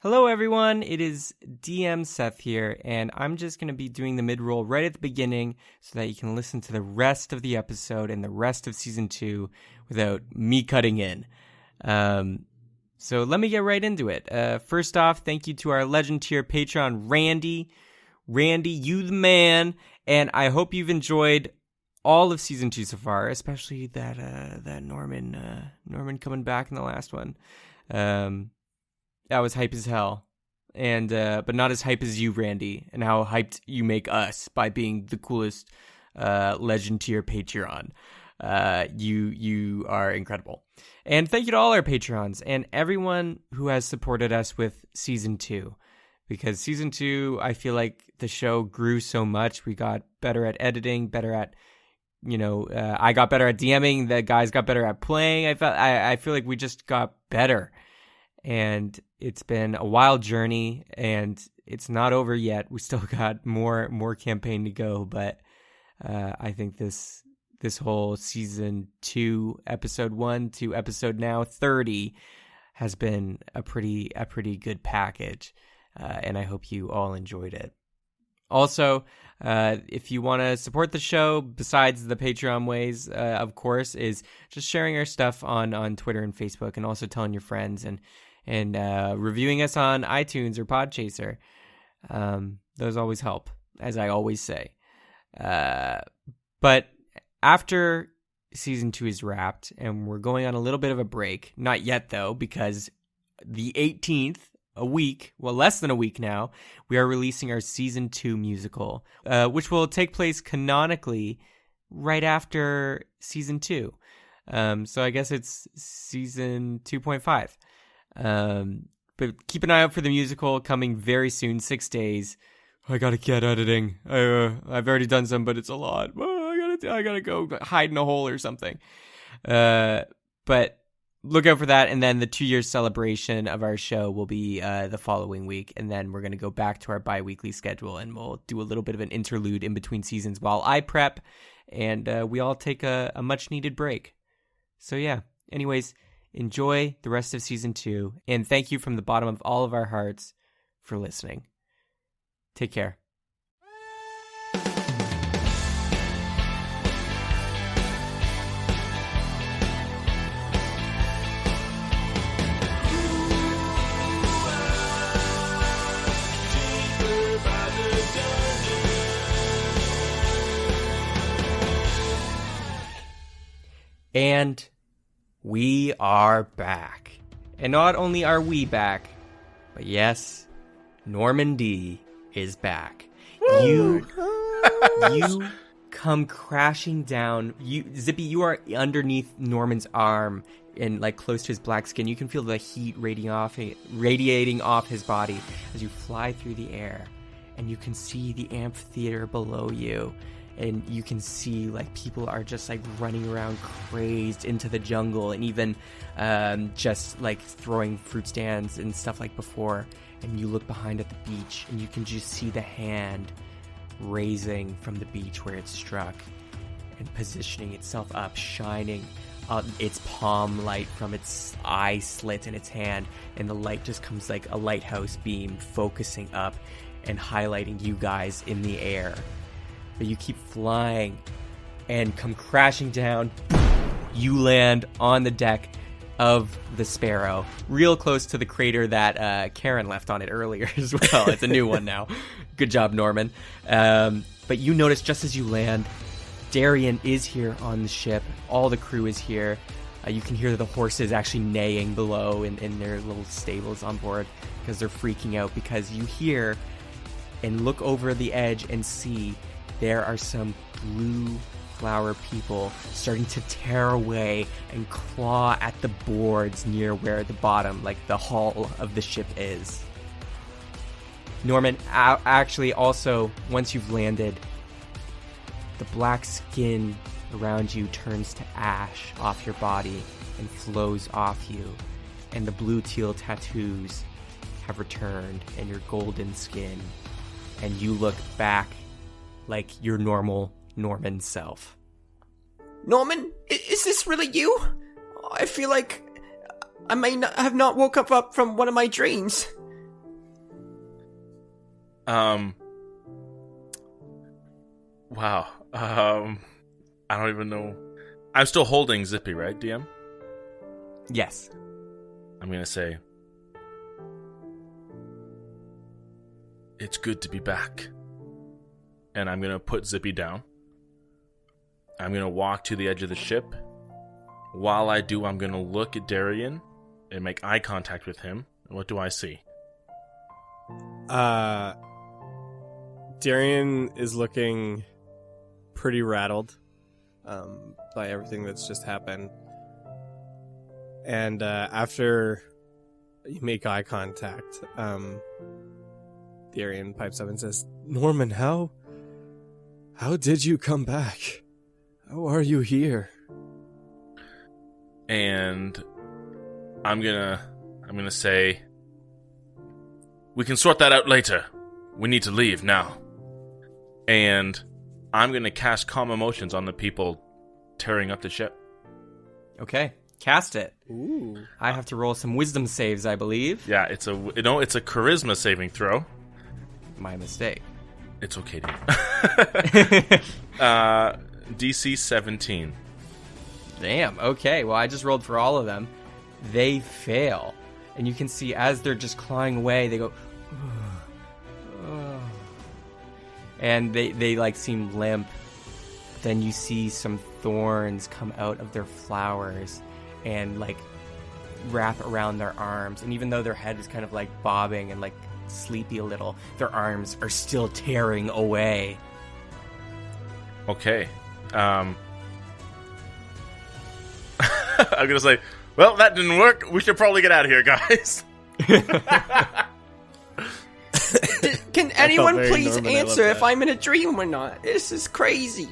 Hello everyone, it is DM Seth here, and I'm just going to be doing the mid-roll right at the beginning so that you can listen to the rest of the episode and the rest of Season 2 without me cutting in. So let me get right into it. First off, thank you to our legend tier patron, Randy. Randy, you the man, and I hope you've enjoyed all of Season 2 so far, especially that Norman coming back in the last one. That was hype as hell, and but not as hype as you, Randy, and how hyped you make us by being the coolest legend tier Patreon. You are incredible, and thank you to all our Patrons and everyone who has supported us with Season 2, because Season 2, I feel like the show grew so much. We got better at editing, better at I got better at DMing. The guys got better at playing. I feel like we just got better. And it's been a wild journey, and it's not over yet. We still got more campaign to go, but I think this whole Season 2, Episode 1 to Episode now 30 has been a pretty good package, and I hope you all enjoyed it. Also, if you want to support the show, besides the Patreon ways, of course, is just sharing our stuff on Twitter and Facebook, and also telling your friends and reviewing us on iTunes or Podchaser. Those always help, as I always say. But after Season 2 is wrapped, and we're going on a little bit of a break, not yet though, because the 18th, less than a week now, we are releasing our Season 2 musical, which will take place canonically right after Season 2. So I guess it's Season 2.5. But keep an eye out for the musical coming very soon, 6 days. I gotta get editing. I've already done some, but it's a lot. I gotta go hide in a hole or something. But look out for that, and then the 2-year celebration of our show will be the following week, and then we're gonna go back to our bi-weekly schedule, and we'll do a little bit of an interlude in between seasons while I prep, and we all take a much-needed break. So yeah, anyways, enjoy the rest of Season 2, and thank you from the bottom of all of our hearts for listening. Take care. And we are back. And not only are we back, but yes, Norman D is back. You come crashing down. Zippy, you are underneath Norman's arm and like close to his black skin. You can feel the heat radiating off his body as you fly through the air. And you can see the amphitheater below you. And you can see, like, people are just, like, running around crazed into the jungle, and even just, like, throwing fruit stands and stuff like before. And you look behind at the beach, and you can just see the hand raising from the beach where it struck and positioning itself up, shining its palm light from its eye slit in its hand. And the light just comes like a lighthouse beam, focusing up and highlighting you guys in the air. But you keep flying and come crashing down. You land on the deck of the Sparrow, real close to the crater that Karen left on it earlier as well. It's a new one now. Good job, Norman. But you notice just as you land, Darian is here on the ship. All the crew is here. You can hear the horses actually neighing below in their little stables on board because they're freaking out, because you hear and look over the edge and see there are some blue flower people starting to tear away and claw at the boards near where the bottom, like the hull of the ship is. Norman, actually also, once you've landed, the black skin around you turns to ash off your body and flows off you, and the blue teal tattoos have returned and your golden skin, and you look back like your normal Norman self. Norman, is this really you? I feel like I may not have woke up from one of my dreams. Wow. I don't even know. I'm still holding Zippy, right, DM? Yes. I'm gonna say, it's good to be back. And I'm gonna put Zippy down. I'm gonna walk to the edge of the ship. While I do, I'm gonna look at Darian and make eye contact with him. And what do I see? Darian is looking pretty rattled by everything that's just happened. And after you make eye contact, Darian pipes up and says, Norman, how did you come back? How are you here? And I'm gonna say, we can sort that out later. We need to leave now. And I'm gonna cast Calm Emotions on the people tearing up the ship. Okay. Cast it. Ooh. I have to roll some wisdom saves, I believe. Yeah, it's a charisma saving throw. My mistake. It's okay, dude. DC 17. Damn. Okay. Well, I just rolled for all of them. They fail. And you can see as they're just clawing away, they go... and they like seem limp. Then you see some thorns come out of their flowers and like wrap around their arms. And even though their head is kind of like bobbing and like sleepy a little, their arms are still tearing away. Okay. I'm gonna say, well, that didn't work. We should probably get out of here, guys. Can anyone please Norman, answer if that. I'm in a dream or not? This is crazy.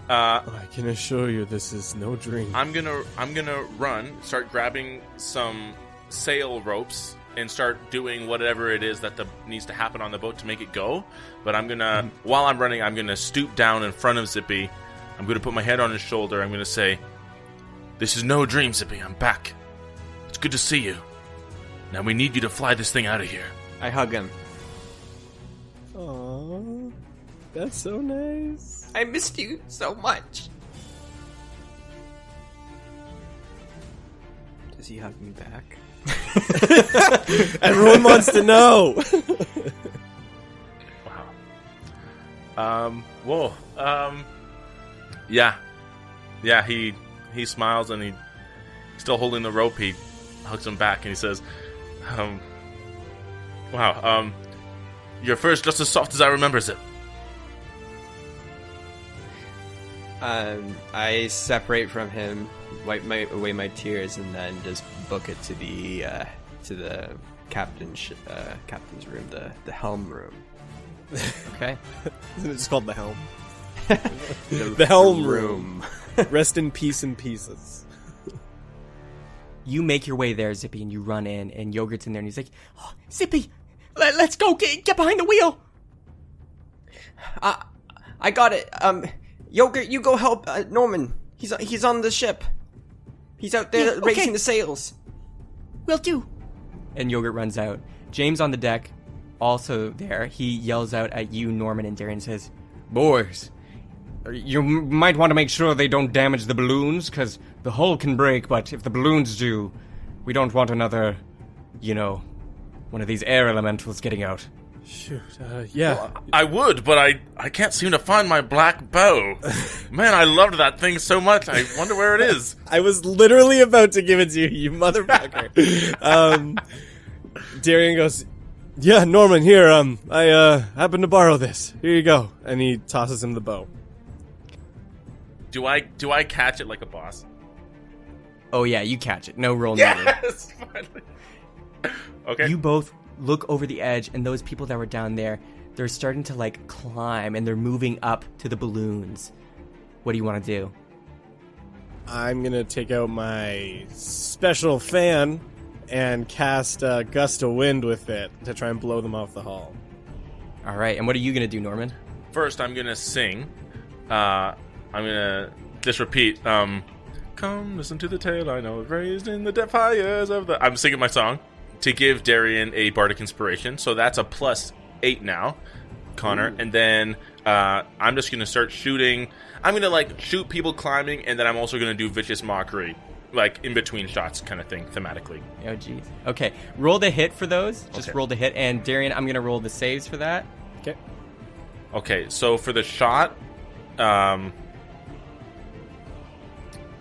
I can assure you this is no dream. I'm gonna run, start grabbing some sail ropes, and start doing whatever it is that needs to happen on the boat to make it go. But I'm gonna, while I'm running, I'm gonna stoop down in front of Zippy. I'm gonna put my head on his shoulder. I'm gonna say, "This is no dream, Zippy. I'm back. It's good to see you. Now we need you to fly this thing out of here." I hug him. Aww, that's so nice. I missed you so much. Does he hug me back? Everyone wants to know. Wow. Whoa. Yeah. He smiles and he's still holding the rope. He hugs him back and he says, "Wow. Your fur's just as soft as I remember it." I separate from him, wipe away my tears, and then just book it to the captain's room, the helm room. Okay. Isn't it just called the helm? The helm room. Rest in peace and pieces. You make your way there, Zippy, and you run in, and Yogurt's in there, and he's like, "Oh, Zippy, let's go, get behind the wheel." I got it. Yogurt, you go help Norman. He's on the ship. He's out there raising the sails. Will do. And Yogurt runs out. James on the deck, also there. He yells out at you, Norman, and Darian says, "Boys, you might want to make sure they don't damage the balloons, because the hull can break, but if the balloons do, we don't want another, one of these air elementals getting out." Shoot, yeah. Well, I would, but I can't seem to find my black bow. Man, I loved that thing so much. I wonder where it is. I was literally about to give it to you, you motherfucker. Darian goes, "Yeah, Norman, here, I happened to borrow this. Here you go." And he tosses him the bow. Do I catch it like a boss? Oh yeah, you catch it. No roll needed. Yes, finally. Okay. You both look over the edge, and those people that were down there, they're starting to like climb, and they're moving up to the balloons. What do you want to do? I'm gonna take out my special fan and cast a gust of wind with it to try and blow them off the hull. All right, and what are you gonna do, Norman? First, I'm gonna sing. I'm gonna just repeat. Come listen to the tale I know, raised in the fires of the. I'm singing my song to give Darian a bardic inspiration, so that's a plus 8 now, Connor. Ooh. And then I'm just going to start shooting. I'm going to, like, shoot people climbing, and then I'm also going to do Vicious Mockery, like, in between shots kind of thing, thematically. Oh, jeez. Okay, roll the hit for those. Just roll the hit. And, Darian, I'm going to roll the saves for that. Okay. Okay, so for the shot,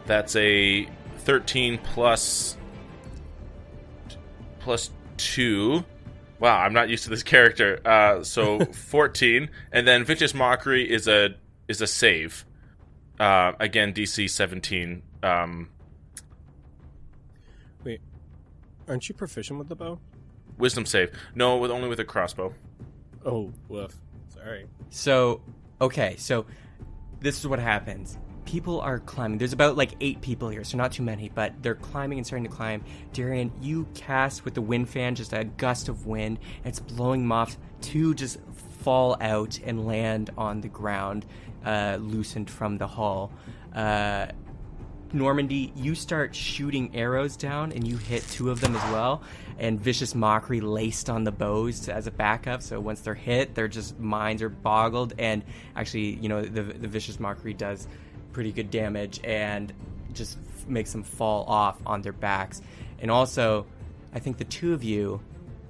that's a 13 plus 2. Wow, I'm not used to this character. So 14, and then Vicious Mockery is a save. Again, DC 17. Wait, aren't you proficient with the bow? Wisdom save. No, only with a crossbow. Oh, woof. Sorry. So, okay, so this is what happens. People are climbing. There's about like 8 people here, so not too many, but they're climbing and starting to climb. Darian, you cast with the wind fan just a gust of wind, and it's blowing them off. 2 just fall out and land on the ground, loosened from the hull. Normandy, you start shooting arrows down, and you hit 2 of them as well. And Vicious Mockery laced on the bows as a backup, so once they're hit, their just minds are boggled. And actually, you know, the Vicious Mockery does pretty good damage and just makes them fall off on their backs. And also, I think the 2 of you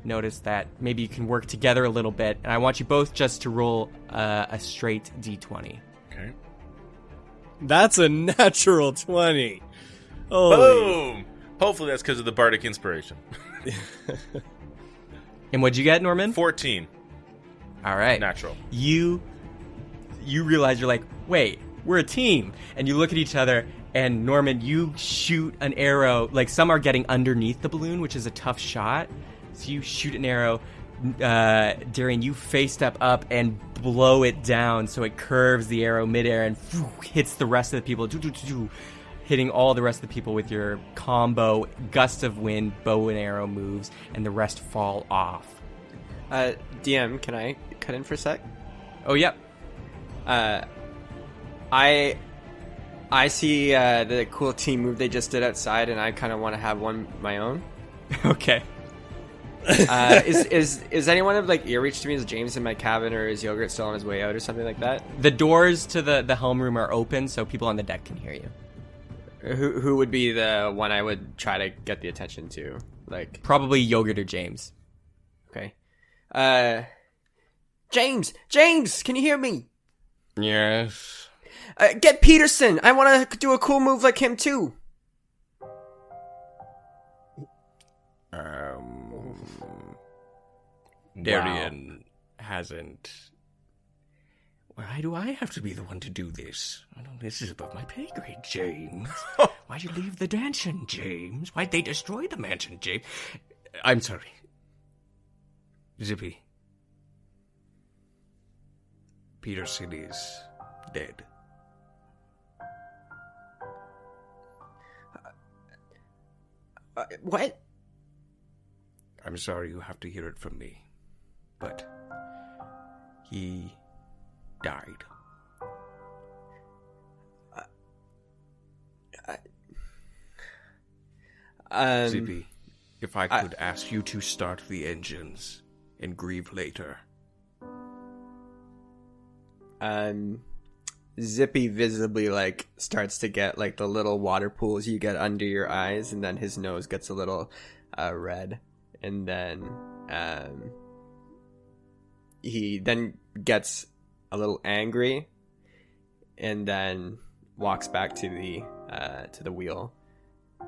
notice that maybe you can work together a little bit, and I want you both just to roll a straight D20. Okay. That's a natural 20. Holy. Boom! Hopefully that's because of the bardic inspiration. And what'd you get, Norman? 14. All right. Natural. You realize, you're like, wait, we're a team. And you look at each other, and Norman, you shoot an arrow. Like, some are getting underneath the balloon, which is a tough shot. So you shoot an arrow. Darian, you face step up and blow it down so it curves the arrow midair and hits the rest of the people, hitting all the rest of the people with your combo gust of wind bow and arrow moves, and the rest fall off. DM, can I cut in for a sec? Oh, yep. I see the cool team move they just did outside, and I kind of want to have one my own. Okay. Is anyone of like ear reach to me? Is James in my cabin, or is Yogurt still on his way out, or something like that? The doors to the helm room are open, so people on the deck can hear you. Who would be the one I would try to get the attention to? Like, probably Yogurt or James. Okay. James, can you hear me? Yes. Get Peterson. I want to do a cool move like him too. Darian hasn't. Why do I have to be the one to do this? This is above my pay grade, James. Why'd you leave the mansion, James? Why'd they destroy the mansion, James? I'm sorry. Zippy. Peterson is dead. What? I'm sorry you have to hear it from me, but he died. Zippy, if I could ask you to start the engines and grieve later. Zippy visibly like starts to get like the little water pools you get under your eyes, and then his nose gets a little red, and then he then gets a little angry, and then walks back to the wheel.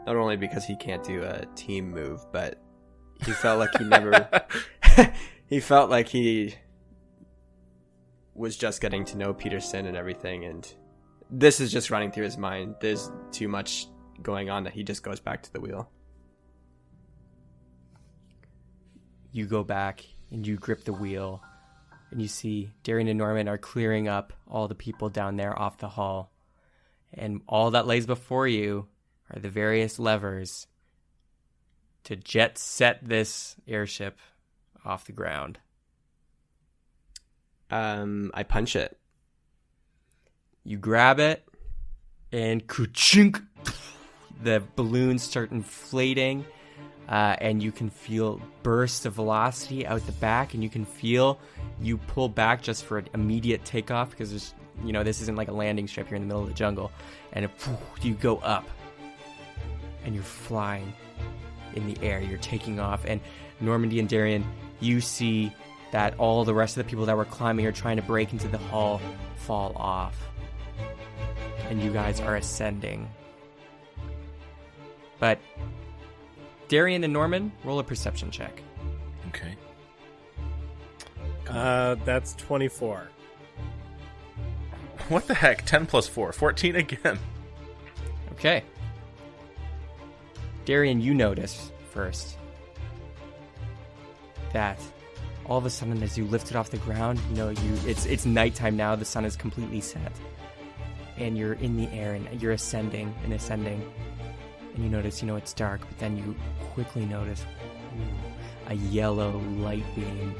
Not only because he can't do a team move, but he felt like he never he felt like he was just getting to know Peterson and everything, and this is just running through his mind. There's too much going on that he just goes back to the wheel. You go back and you grip the wheel, and you see Darian and Norman are clearing up all the people down there off the hull, and all that lays before you are the various levers to jet set this airship off the ground. I punch it. You grab it, and ka-chink, the balloons start inflating. and you can feel bursts of velocity out the back, and you can feel you pull back just for an immediate takeoff because there's, this isn't like a landing strip here in the middle of the jungle, and you go up, and you're flying in the air. You're taking off, and Normandy and Darian, you see that all the rest of the people that were climbing or trying to break into the hall fall off, and you guys are ascending. But Darian and Norman, roll a perception check. Okay. That's 24. What the heck? 10 plus 4. 14 again. Okay. Darian, you notice first that all of a sudden as you lift it off the ground, it's nighttime now, the sun is completely set. And you're in the air and you're ascending. And you notice, it's dark, but then you quickly notice a yellow light beam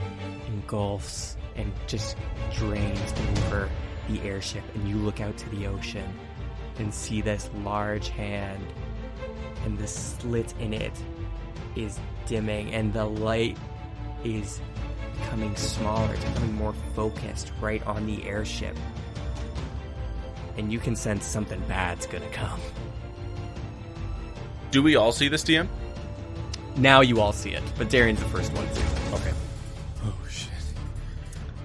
engulfs and just drains over the airship. And you look out to the ocean and see this large hand, and the slit in it is dimming, and the light is becoming smaller. It's becoming more focused right on the airship. And you can sense something bad's gonna come. Do we all see this, DM? Now you all see it, but Darian's the first one to. Okay. Oh, shit.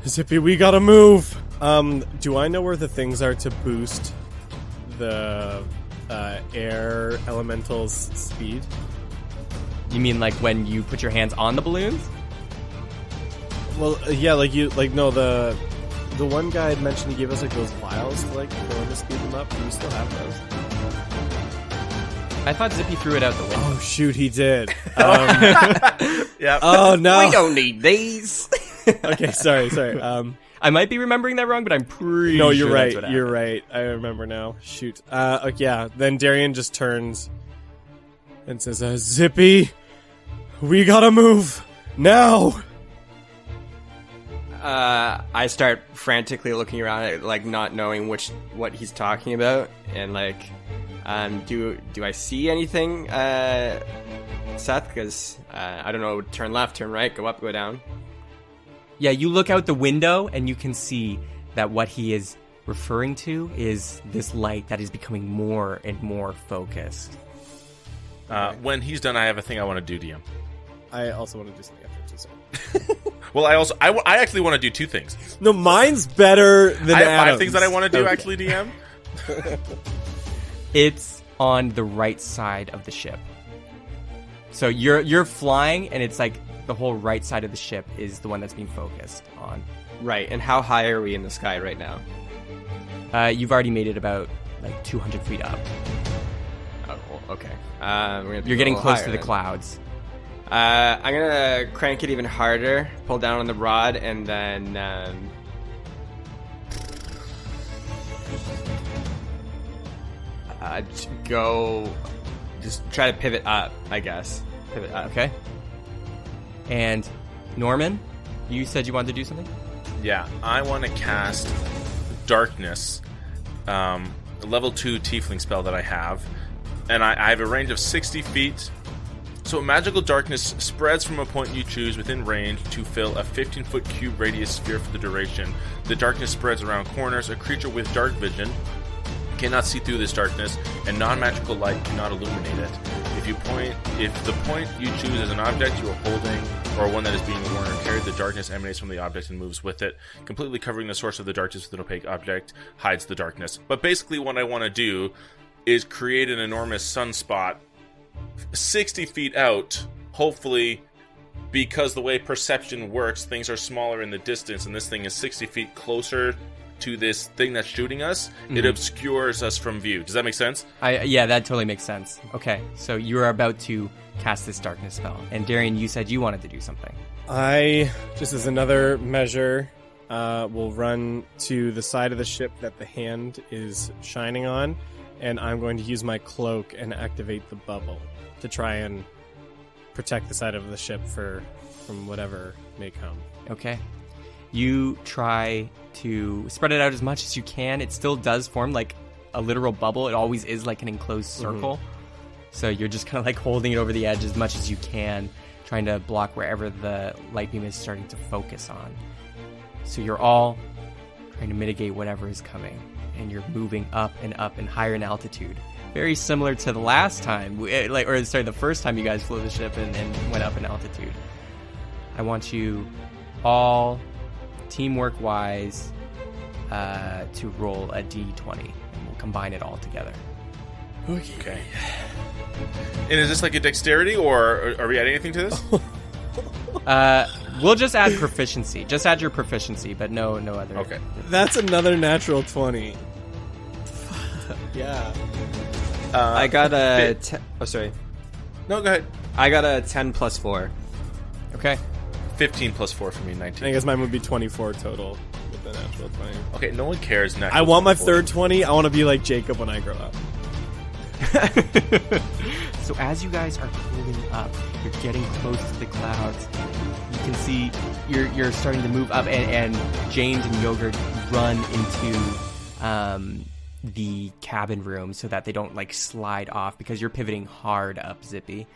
Zippy, we gotta move! Do I know where the things are to boost the air elemental's speed? You mean like when you put your hands on the balloons? Well, yeah, the one guy had mentioned he gave us those vials to go to speed them up. Do we still have those? I thought Zippy threw it out the window. Oh shoot, he did. Yeah. Oh no, We don't need these. Okay, sorry. I might be remembering that wrong, but I'm pretty No, sure you're that's right. what You're happened. right. I remember now. Shoot. Okay, yeah. Then Darian just turns and says, "Zippy, we gotta move now." I start frantically looking around, not knowing what he's talking about, and do I see anything, Seth? Because I don't know. Turn left, turn right, go up, go down. Yeah, you look out the window and you can see that what he is referring to is this light that is becoming more and more focused. When he's done, I have a thing I want to do, DM. I also want to do something after so. Well, I actually want to do two things. No, mine's better than I have Adam's. 5 things that I want to do, Okay. actually, DM. It's on the right side of the ship. So you're flying, and it's like the whole right side of the ship is the one that's being focused on. Right, and how high are we in the sky right now? You've already made it about 200 feet up. Oh, well, okay. You're getting close to the clouds. I'm gonna crank it even harder, pull down on the rod, and then just try to pivot up, I guess. Pivot up. Okay. And Norman, you said you wanted to do something? Yeah, I want to cast Darkness, the level 2 tiefling spell that I have. And I have a range of 60 feet. So magical darkness spreads from a point you choose within range to fill a 15-foot cube radius sphere for the duration. The darkness spreads around corners. A creature with dark vision cannot see through this darkness, and non-magical light cannot illuminate it. If the point you choose is an object you are holding, or one that is being worn or carried, the darkness emanates from the object and moves with it, completely covering the source of the darkness with an opaque object, hides the darkness. But basically what I want to do is create an enormous sunspot 60 feet out, hopefully, because the way perception works, things are smaller in the distance, and this thing is 60 feet closer to this thing that's shooting us. It obscures us from view. Does that make sense? Yeah, that totally makes sense. Okay, so you are about to cast this darkness spell. And Darian, you said you wanted to do something. I, just as another measure, will run to the side of the ship that the hand is shining on, and I'm going to use my cloak and activate the bubble to try and protect the side of the ship from whatever may come. Okay. You try to spread it out as much as you can. It still does form like a literal bubble. It always is like an enclosed circle. So you're just kind of like holding it over the edge as much as you can, trying to block wherever the light beam is starting to focus on. So you're all trying to mitigate whatever is coming, and you're moving up and higher in altitude. Very similar to the last time, the first time you guys flew the ship and went up in altitude. I want you all, teamwork-wise, to roll a d20, and we'll combine it all together. Okay. And is this like a dexterity, or are we adding anything to this? We'll just add proficiency. Just add your proficiency, but no other. Okay. That's another natural 20. Yeah. I got a... sorry. No, go ahead. I got a 10 plus 4. Okay. 15 plus 4 for me, I 19. guess mine would be 24 total with the natural 20. Okay, no one cares. I want my third 20. I want to be like Jacob when I grow up. So as you guys are moving up, you're getting close to the clouds. You can see you're starting to move up, and James and Yogurt run into the cabin room so that they don't like slide off, because you're pivoting hard up, Zippy.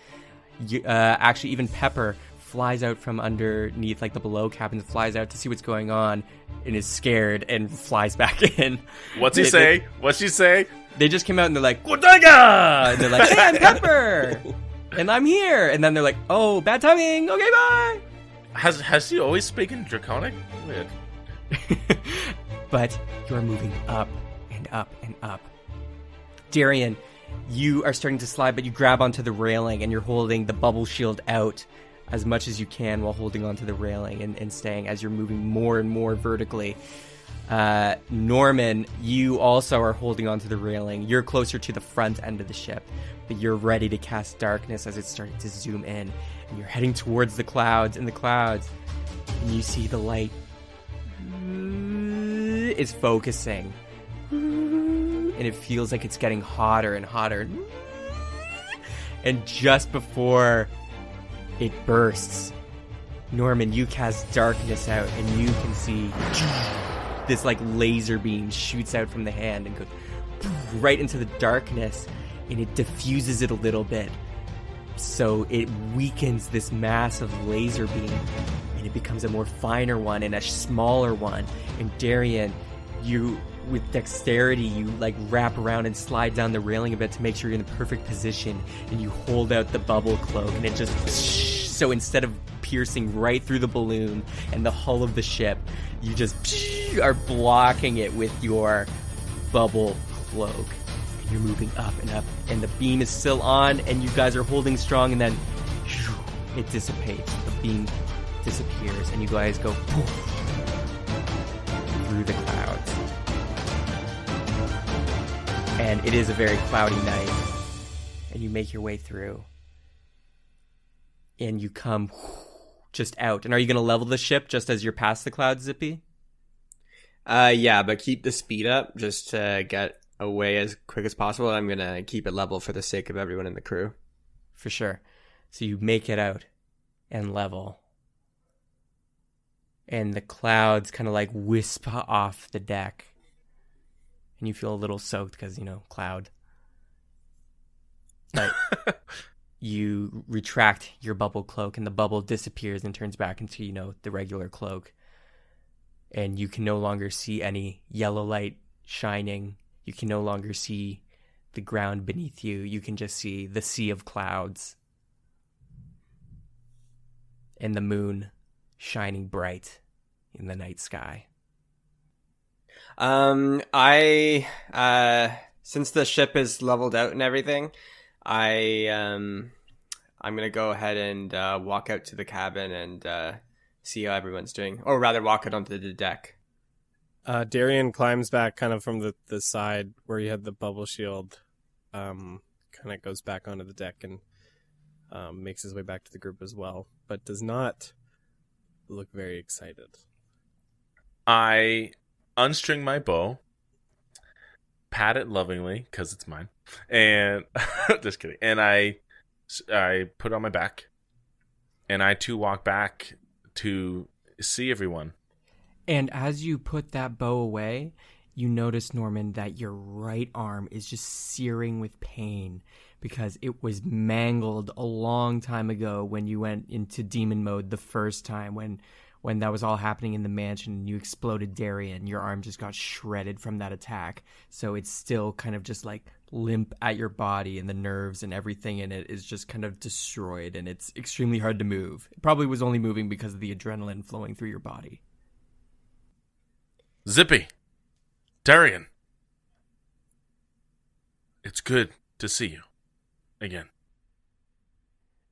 Actually, even Pepper flies out from underneath, like the below cabin, flies out to see what's going on, and is scared and flies back in. What's he say? What's she say? They just came out and they're like, Godanga! And they're like, hey, I'm Pepper! And I'm here! And then they're like, oh, bad timing! Okay, bye! Has he always spoken Draconic? Weird. But you're moving up and up and up. Darian, you are starting to slide, but you grab onto the railing and you're holding the bubble shield out as much as you can while holding onto the railing and staying as you're moving more and more vertically. Norman, you also are holding onto the railing. You're closer to the front end of the ship, but you're ready to cast darkness as it's starting to zoom in. And you're heading towards the clouds, and you see the light is focusing. And it feels like it's getting hotter and hotter. And just before it bursts, Norman, you cast darkness out, and you can see this like laser beam shoots out from the hand and goes right into the darkness, and it diffuses it a little bit. So it weakens this massive laser beam, and it becomes a more finer one and a smaller one. And Darian, you, with dexterity, you like wrap around and slide down the railing a bit to make sure you're in the perfect position, and you hold out the bubble cloak, and it just... So instead of piercing right through the balloon and the hull of the ship, you just are blocking it with your bubble cloak. And you're moving up and up, and the beam is still on, and you guys are holding strong, and then it dissipates. The beam disappears, and you guys go through the clouds. And it is a very cloudy night, and you make your way through. And you come just out. And are you going to level the ship just as you're past the clouds, Zippy? Yeah, but keep the speed up just to get away as quick as possible. I'm going to keep it level for the sake of everyone in the crew. For sure. So you make it out and level. And the clouds kind of like wisp off the deck. And you feel a little soaked because, cloud. But... You retract your bubble cloak, and the bubble disappears and turns back into, the regular cloak. And you can no longer see any yellow light shining. You can no longer see the ground beneath you. You can just see the sea of clouds. And the moon shining bright in the night sky. Since the ship is leveled out and everything, I'm gonna go ahead and walk out to the cabin and see how everyone's doing, or rather, walk out onto the deck. Darian climbs back kind of from the side where you had the bubble shield. Kind of goes back onto the deck and makes his way back to the group as well, but does not look very excited. I unstring my bow, pat it lovingly because it's mine, and just kidding. And I put it on my back, and I too walk back to see everyone. And as you put that bow away, you notice, Norman, that your right arm is just searing with pain because it was mangled a long time ago when you went into demon mode the first time, when that was all happening in the mansion and you exploded Darian. Your arm just got shredded from that attack. So it's still kind of just like limp at your body, and the nerves and everything in it is just kind of destroyed, and it's extremely hard to move. It probably was only moving because of the adrenaline flowing through your body. Zippy, Darian, it's good to see you again.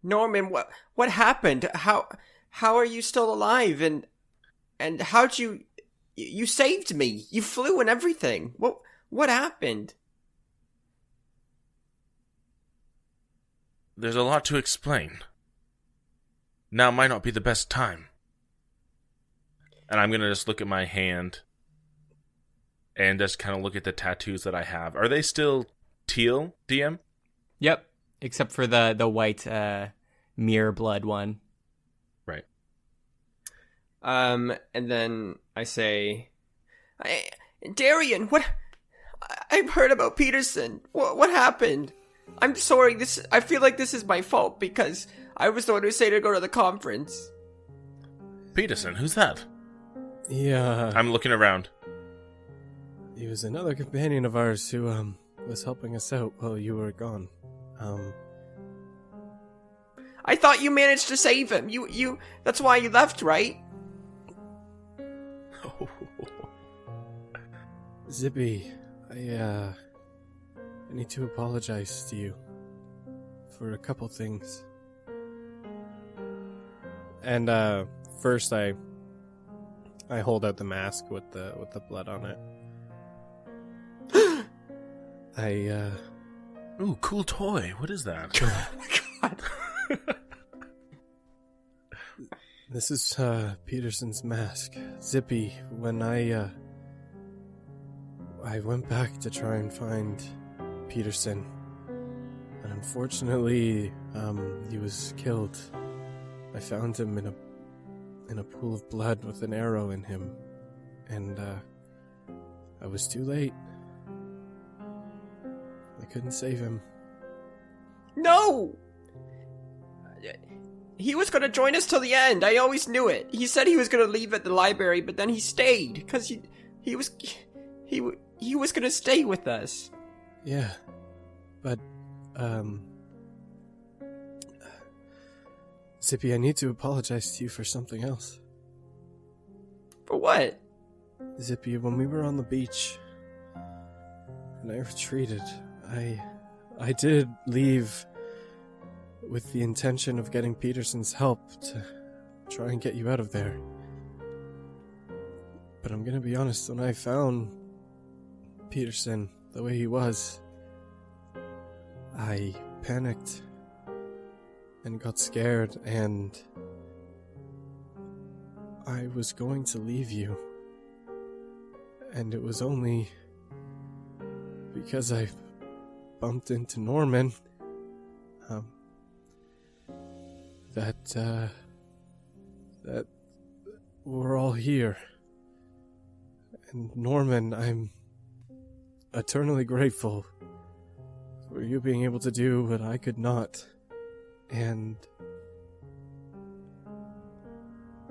Norman, what happened? How are you still alive? And how'd you saved me? You flew and everything. What happened? There's a lot to explain. Now might not be the best time. And I'm gonna just look at my hand and just kind of look at the tattoos that I have. Are they still teal, DM? Yep, except for the white mirror blood one. Right. And then I say, Darian, what? I've heard about Peterson. What happened? I'm sorry. I feel like this is my fault because I was the one who said to go to the conference. Peterson, who's that? Yeah. I'm looking around. He was another companion of ours who was helping us out while you were gone. I thought you managed to save him. You that's why you left, right? Zippy, I need to apologize to you for a couple things. And first I hold out the mask with the blood on it. Ooh, cool toy. What is that? Oh my god. This is Peterson's mask. Zippy, when I went back to try and find Peterson, and unfortunately, he was killed. I found him in a pool of blood with an arrow in him, and I was too late. I couldn't save him. No! He was going to join us till the end. I always knew it. He said he was going to leave at the library, but then he stayed because he was going to stay with us. Yeah, but Zippy, I need to apologize to you for something else. For what? Zippy, when we were on the beach and I retreated, I did leave with the intention of getting Peterson's help to try and get you out of there. But I'm gonna be honest, when I found Peterson the way he was, I panicked and got scared, and I was going to leave you. And it was only because I bumped into Norman that we're all here. And Norman, I'm eternally grateful for you being able to do what I could not. And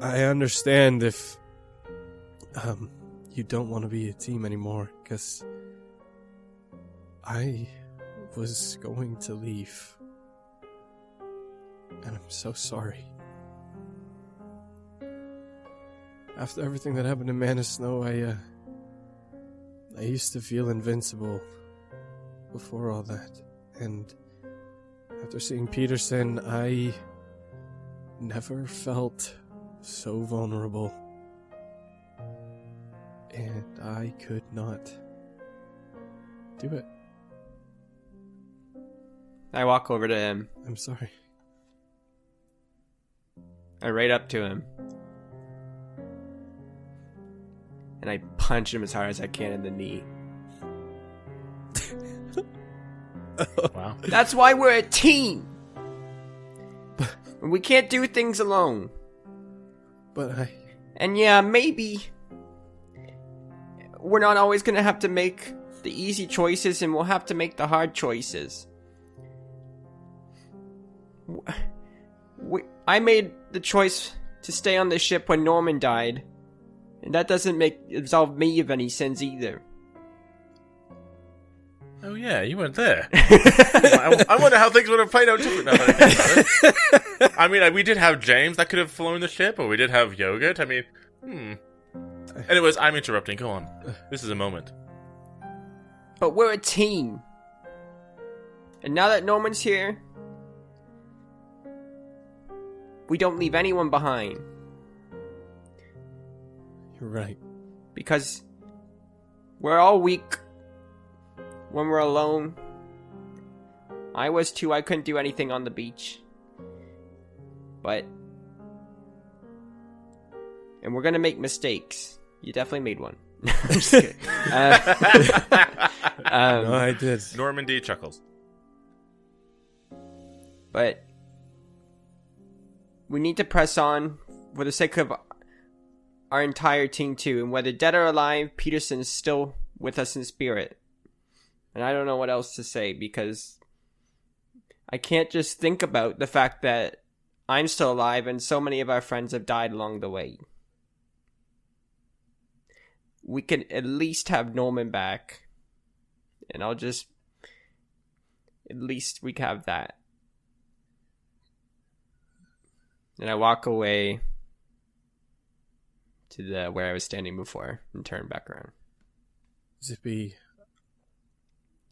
I understand if you don't want to be a team anymore, because I was going to leave. And I'm so sorry. After everything that happened in Man of Snow, I used to feel invincible before all that. And after seeing Peterson, I never felt so vulnerable. And I could not do it. I walk over to him. I'm sorry. I ride up to him. And I punch him as hard as I can in the knee. Wow. That's why we're a team! We can't do things alone. But And yeah, maybe we're not always gonna have to make the easy choices, and we'll have to make the hard choices. I made the choice to stay on the ship when Norman died. And that doesn't absolve me of any sins either. Oh yeah, you weren't there. I wonder how things would have played out different now that I think about it. I mean, we did have James that could have flown the ship, or we did have Yogurt. I mean, Anyways, I'm interrupting. Go on. This is a moment. But we're a team. And now that Norman's here, we don't leave anyone behind. You're right. Because we're all weak when we're alone. I was too. I couldn't do anything on the beach. And we're gonna make mistakes. You definitely made one. I'm just kidding. No, I did. Norman D. chuckles. But we need to press on for the sake of our entire team too. And whether dead or alive, Peterson's still with us in spirit. And I don't know what else to say, because I can't just think about the fact that I'm still alive and so many of our friends have died along the way. We can at least have Norman back. And at least we can have that. And I walk away to where I was standing before and turn back around. Zippy.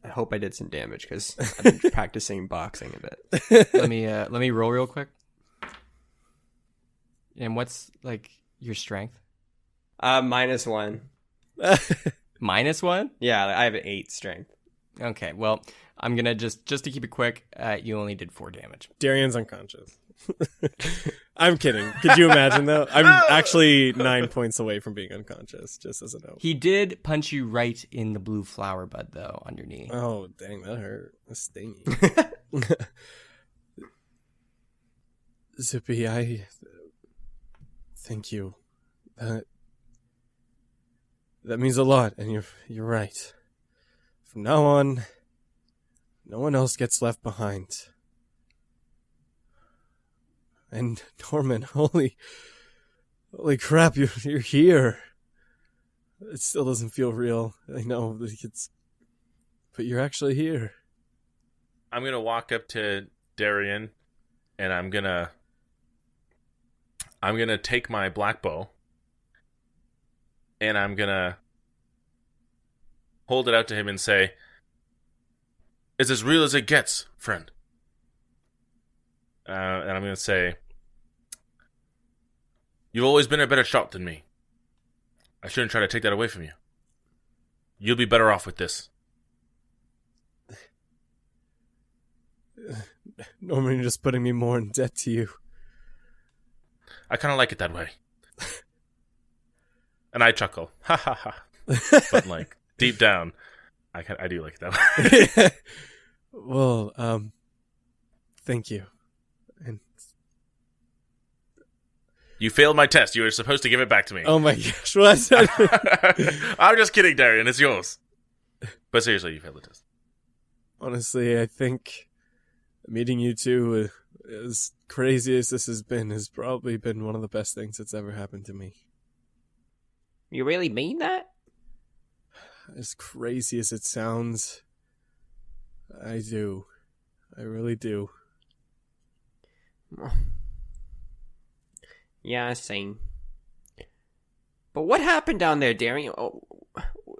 I hope I did some damage, because I've been practicing boxing a bit. Let me roll real quick. And what's your strength? -1. -1? Yeah, I have an 8 strength. Okay, well, I'm gonna just to keep it quick. You only did 4 damage. Darian's unconscious. I'm kidding. Could you imagine though? I'm actually 9 points away from being unconscious, just as a note. He did punch you right in the blue flower bud, though, on your knee. Oh, dang, that hurt. That's stingy. Zippy, I thank you. That means a lot, and you're right. From now on, no one else gets left behind. And Norman, holy crap, you're here. It still doesn't feel real. I know, but you're actually here. I'm gonna walk up to Darian, and I'm gonna take my black bow, and I'm gonna hold it out to him and say, "It's as real as it gets, friend." And I'm gonna say, "You've always been a better shot than me. I shouldn't try to take that away from you. You'll be better off with this." Norman, you're just putting me more in debt to you. I kind of like it that way. And I chuckle. Ha ha ha. But deep down, I do like it that way. Well, thank you. And you failed my test. You were supposed to give it back to me. Oh my gosh, what? I'm just kidding, Darian. It's yours. But seriously, you failed the test. Honestly, I think meeting you two, as crazy as this has probably been one of the best things that's ever happened to me. You really mean that? As crazy as it sounds, I do. I really do. Yeah, same. But what happened down there, Darian? Oh,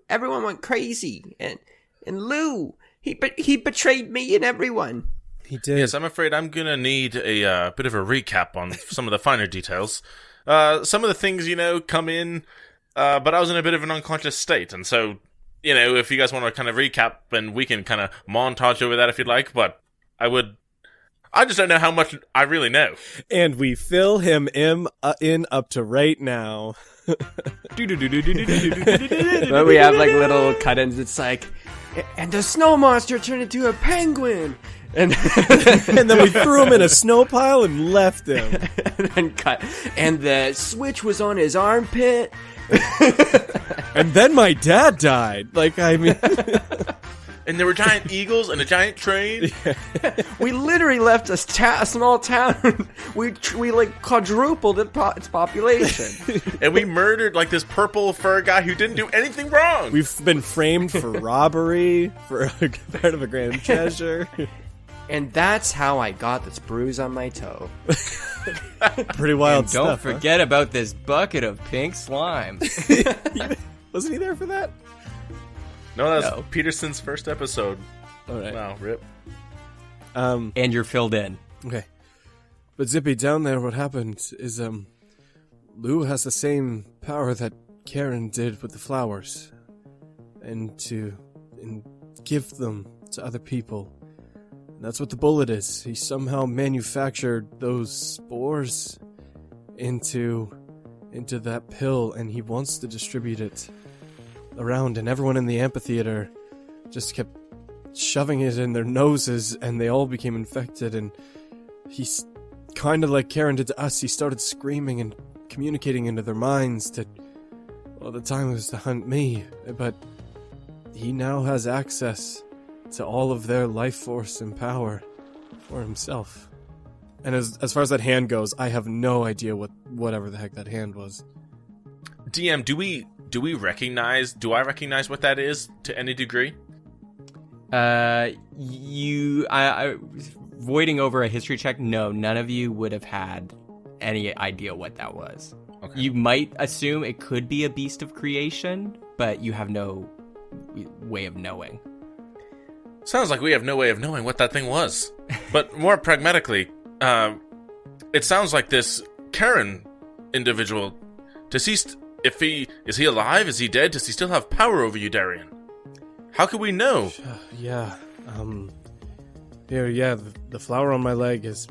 everyone went crazy, and Lou, he betrayed me and everyone. He did. Yes, I'm afraid I'm gonna need a bit of a recap on some of the finer details. Some of the things, come in, but I was in a bit of an unconscious state, and so, if you guys want to kind of recap, and we can kind of montage over that if you'd like, but I just don't know how much I really know. And we fill him in up to right now. But we have little cut-ins. It's and the snow monster turned into a penguin. And then we threw him in a snow pile and left him. And then cut. And the switch was on his armpit. And then my dad died. And there were giant eagles and a giant train. We literally left a small town. we like quadrupled its population. And we murdered like this purple fur guy who didn't do anything wrong. We've been framed for robbery, for a part of a grand treasure. And that's how I got this bruise on my toe. Pretty wild And don't stuff. forget about this bucket of pink slime. Wasn't he there for that? No, that was No. Peterson's first episode. All right. Wow, rip. And you're filled in. Okay. But Zippy, down there, what happened is, Lou has the same power that Karen did with the flowers. And give them to other people. And that's what the bullet is. He somehow manufactured those spores into that pill, and he wants to distribute it around, and everyone in the amphitheater just kept shoving it in their noses, and they all became infected, and he's kind of like Karen did to us. He started screaming and communicating into their minds to, well, the time was to hunt me, but he now has access to all of their life force and power for himself. And as far as that hand goes, I have no idea whatever the heck that hand was. DM, do I recognize what that is to any degree? I voiding over a history check. No, none of you would have had any idea what that was. Okay. You might assume it could be a beast of creation, but you have no way of knowing. Sounds like we have no way of knowing what that thing was. But more pragmatically, it sounds like this Karen individual, deceased. Is he alive? Is he dead? Does he still have power over you, Darian? How can we know? Yeah. The flower on my leg has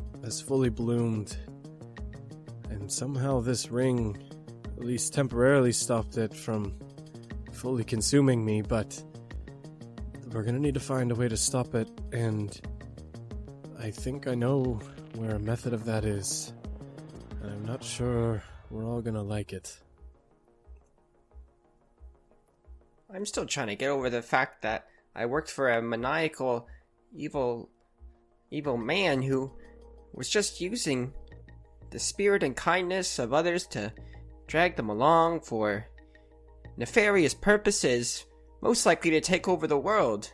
fully bloomed, and somehow this ring, at least temporarily, stopped it from fully consuming me. But we're gonna need to find a way to stop it, and I think I know where a method of that is. And I'm not sure we're all gonna like it. I'm still trying to get over the fact that I worked for a maniacal, evil man who was just using the spirit and kindness of others to drag them along for nefarious purposes, most likely to take over the world.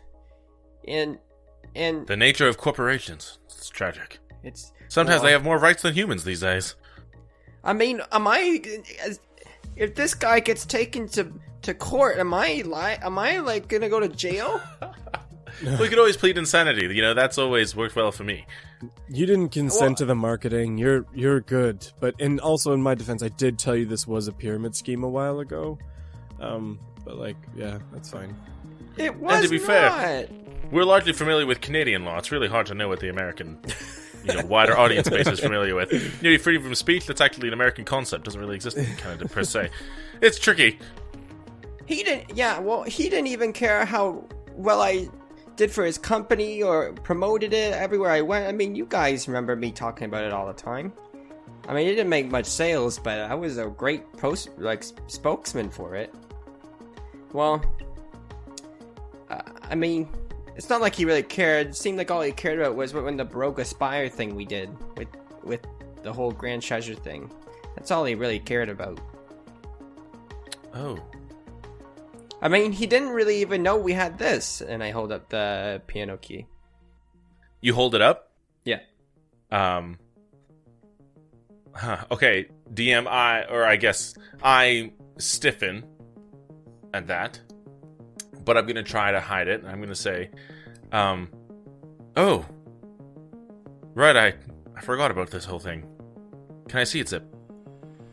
And The nature of corporations. It's tragic. it's Sometimes they have more rights than humans these days. I mean, if this guy gets taken to court, am I like gonna go to jail? We could always plead insanity. You know, that's always worked well for me. You didn't consent to the marketing. You're good. But also in my defense, I did tell you this was a pyramid scheme a while ago. But yeah, that's fine. It was And to be not. fair, we're largely familiar with Canadian law. It's really hard to know what the American, wider audience base is familiar with. Freedom from speech, that's actually an American concept. Doesn't really exist in Canada per se. It's tricky. He didn't even care how well I did for his company or promoted it everywhere I went. I mean, you guys remember me talking about it all the time. I mean, it didn't make much sales, but I was a great spokesman for it. Well, I mean, it's not like he really cared. It seemed like all he cared about was when the Broke Aspire thing we did with the whole Grand Treasure thing. That's all he really cared about. Oh. I mean, he didn't really even know we had this. And I hold up the piano key. You hold it up? Yeah. Okay, DM, I stiffen at that. But I'm going to try to hide it. I'm going to say, oh. Right, I forgot about this whole thing. Can I see it, Zip?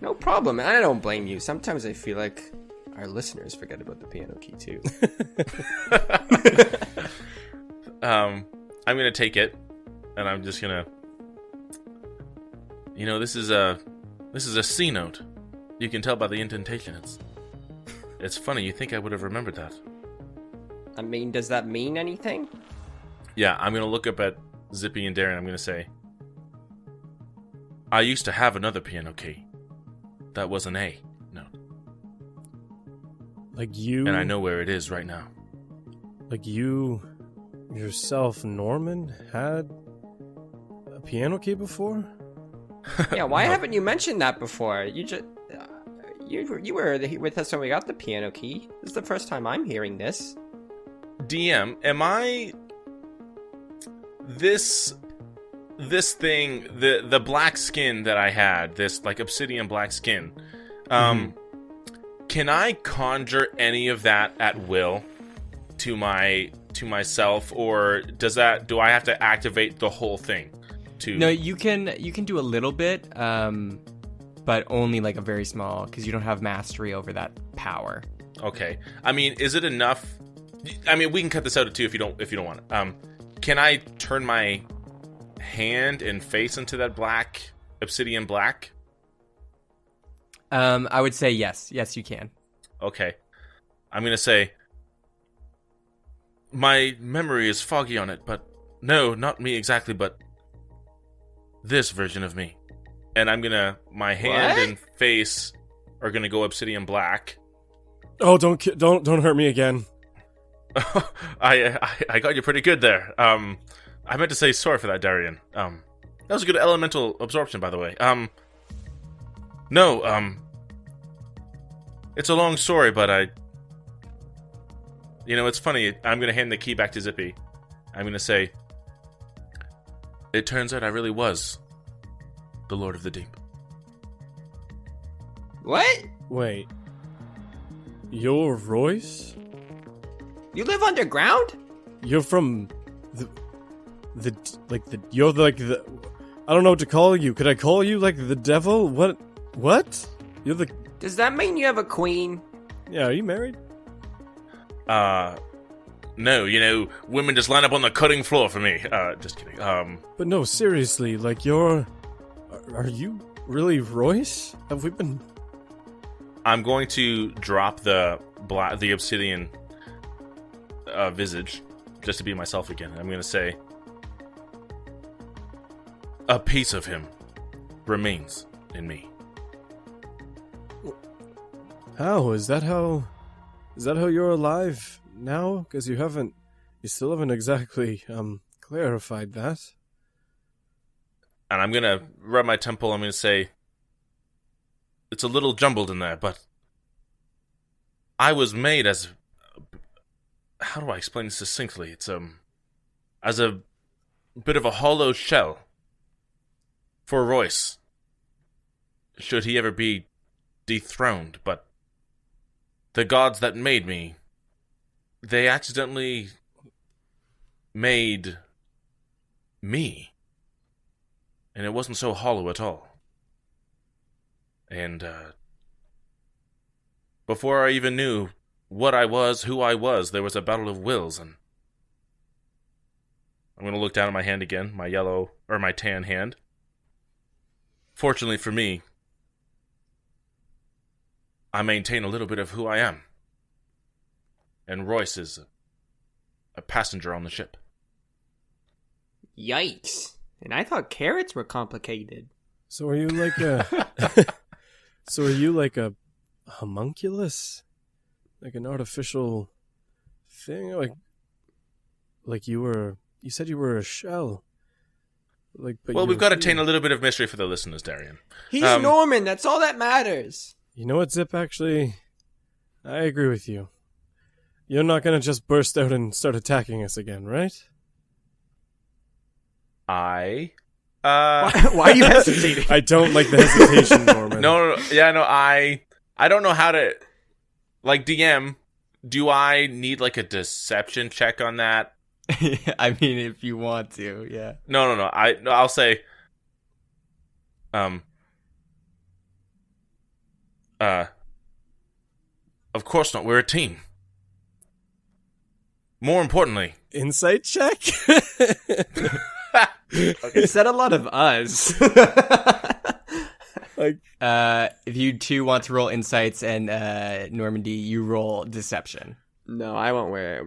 No problem. I don't blame you. Sometimes I feel like our listeners forget about the piano key too. I'm going to take it, and I'm just going to... this is a C note. You can tell by the indentation. It's funny. You think I would have remembered that. I mean, does that mean anything? Yeah, I'm going to look up at Zippy and Darren. I'm going to say, I used to have another piano key. That was an A note. Like you... And I know where it is right now. Like you yourself, Norman, had a piano key before? Yeah, why haven't you mentioned that before? You just you were with us when we got the piano key. This is the first time I'm hearing this. DM, am I this thing, the black skin that I had, this like obsidian black skin? Can I conjure any of that at will to myself, or do I have to activate the whole thing? No, you can do a little bit, but only like a very small, because you don't have mastery over that power. Okay. I mean, is it enough? I mean, we can cut this out too if you don't want it. Can I turn my hand and face into that black obsidian black? I would say yes. Yes, you can. Okay. I'm gonna say my memory is foggy on it, but no, not me exactly, but this version of me. And my hand and face are gonna go obsidian black. Oh, don't hurt me again. I got you pretty good there. I meant to say sorry for that, Darian. That was a good elemental absorption, by the way. No, it's a long story, but it's funny. I'm gonna hand the key back to Zippy. I'm gonna say, it turns out I really was the Lord of the Deep. What? Wait. You're Royce? You live underground? You're from you're like the, I don't know what to call you. Could I call you like the devil? What? You're the... Does that mean you have a queen? Yeah, are you married? No, women just line up on the cutting floor for me. Just kidding. But no, seriously, like are you really Royce? Have we been... I'm going to drop the obsidian visage just to be myself again. I'm going to say, a piece of him remains in me. How? Is that how you're alive now? Because you still haven't exactly clarified that. And I'm going to rub my temple. I'm going to say, it's a little jumbled in there, but I was made as... How do I explain this succinctly? It's, as a bit of a hollow shell for Royce, should he ever be dethroned, but the gods that made me, they accidentally made me, and it wasn't so hollow at all. And, before I even knew what I was, who I was, there was a battle of wills, and I'm going to look down at my hand again, my tan hand. Fortunately for me, I maintain a little bit of who I am. And Royce is a passenger on the ship. Yikes. And I thought carrots were complicated. So are you like a... So are you like a homunculus? Like an artificial thing? Like you said you were a shell. Well, we've got to attain a little bit of mystery for the listeners, Darian. He's Norman, that's all that matters. You know what, Zip, actually? I agree with you. You're not going to just burst out and start attacking us again, right? Why are you hesitating? I don't like the hesitation, Norman. No. Yeah, no, I don't know how to... Like, DM, do I need, like, a deception check on that? I mean, if you want to, yeah. No. I'll say... Of course not, we're a team. More importantly... Insight check? Okay. You said a lot of us. If you two want to roll insights and Normandy, you roll deception. No, I won't wear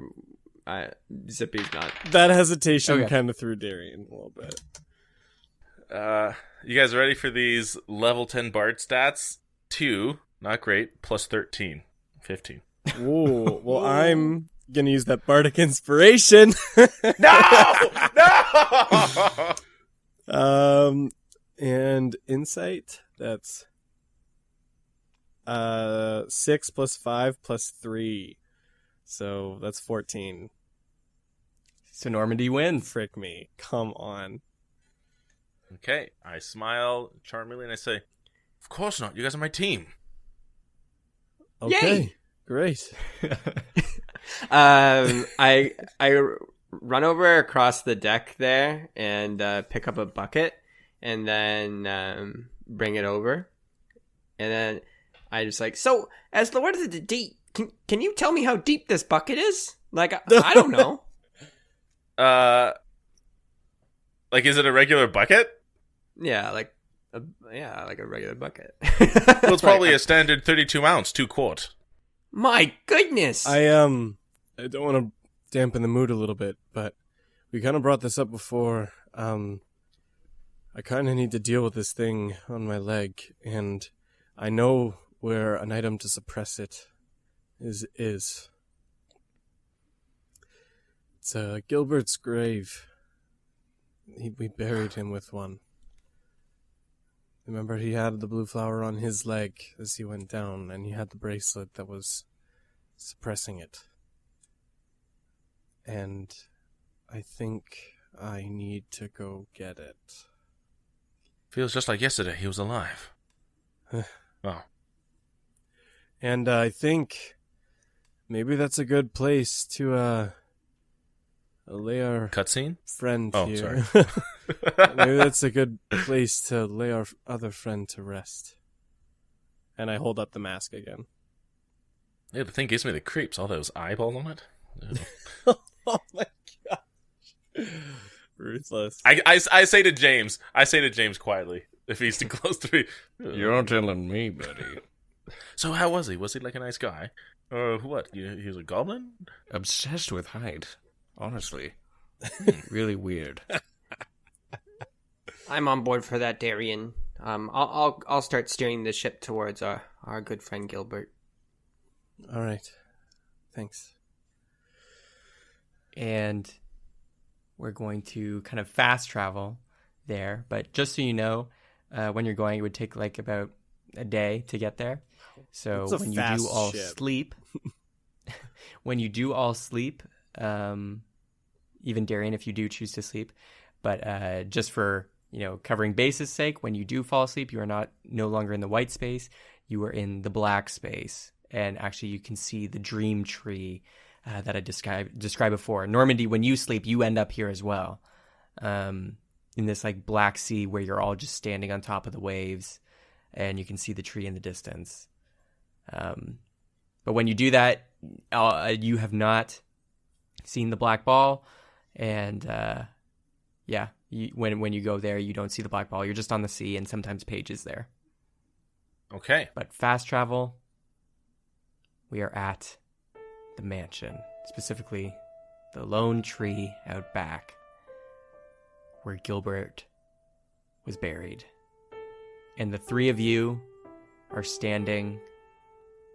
Zippy's not. That hesitation kind of threw Darian a little bit. You guys ready for these level 10 Bard stats? 2, not great, plus 13, 15. Whoa, well, I'm gonna use that bardic inspiration. No! And insight, that's 6 plus 5 plus 3. So that's 14. So Normandy wins. Frick me. Come on. Okay, I smile charmingly and I say, "Of course not. You guys are my team." Okay. Yay! Great. I run over across the deck there and pick up a bucket and then bring it over. And then I just like, so as the word of the deep, can you tell me how deep this bucket is? Like, I don't know. Like, is it a regular bucket? Yeah, like a regular bucket. Well, it's probably a standard 32-ounce, 2-quart. My goodness. I don't want to dampen the mood a little bit, but we kind of brought this up before. I kind of need to deal with this thing on my leg, and I know where an item to suppress it is. It's Gilbert's grave. We buried him with one. Remember, he had the blue flower on his leg as he went down, and he had the bracelet that was suppressing it. And I think I need to go get it. Feels just like yesterday he was alive. Oh. And I think maybe that's a good place to lay our Cutscene? friend Oh, here. sorry. Maybe that's a good place to lay our other friend to rest. And I hold up the mask again. Yeah, the thing gives me the creeps. All those eyeballs on it. Oh my gosh. Ruthless. I say to James quietly, if he's too close to me. You're telling me, buddy. So how was he? Was he like a nice guy? Or what? He was a goblin? Obsessed with height. Honestly. Really weird. I'm on board for that, Darian. I'll start steering the ship towards our good friend Gilbert. All right. Thanks. And we're going to kind of fast travel there. But just so you know, when you're going, it would take like about a day to get there. So It's a when you fast do all ship. sleep, even Darian, if you do choose to sleep, but just for covering base's sake, when you do fall asleep, you are no longer in the white space. You are in the black space, and actually you can see the dream tree that I described before. Normandy, when you sleep, you end up here as well, in this like black sea where you're all just standing on top of the waves, and you can see the tree in the distance. But when you do that, you have not seen the black ball, and when you go there, you don't see the black ball. You're just on the sea, and sometimes Paige is there. Okay. But fast travel, we are at the mansion, specifically the lone tree out back where Gilbert was buried. And the three of you are standing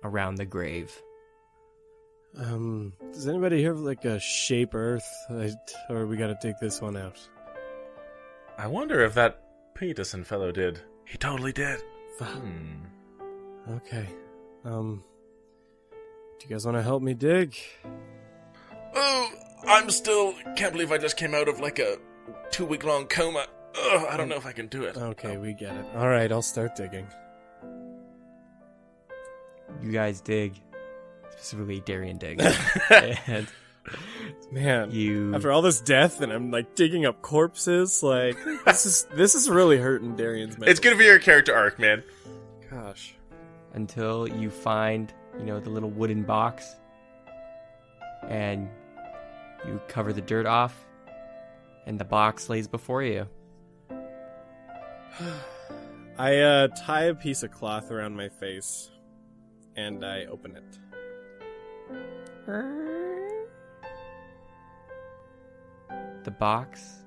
around the grave. Does anybody here have like a shape earth? Or we gotta take this one out? I wonder if that Peterson fellow did. He totally did. Okay. Do you guys want to help me dig? Oh, can't believe I just came out of like a 2-week-long coma. Ugh, I don't know if I can do it. Okay, we get it. All right, I'll start digging. You guys dig, specifically Darian digs. And Man, after all this death and I'm like digging up corpses, like this is really hurting Darian's mental. It's good for your character arc, man. Gosh. Until you find, the little wooden box, and you cover the dirt off, and the box lays before you. I tie a piece of cloth around my face, and I open it. The box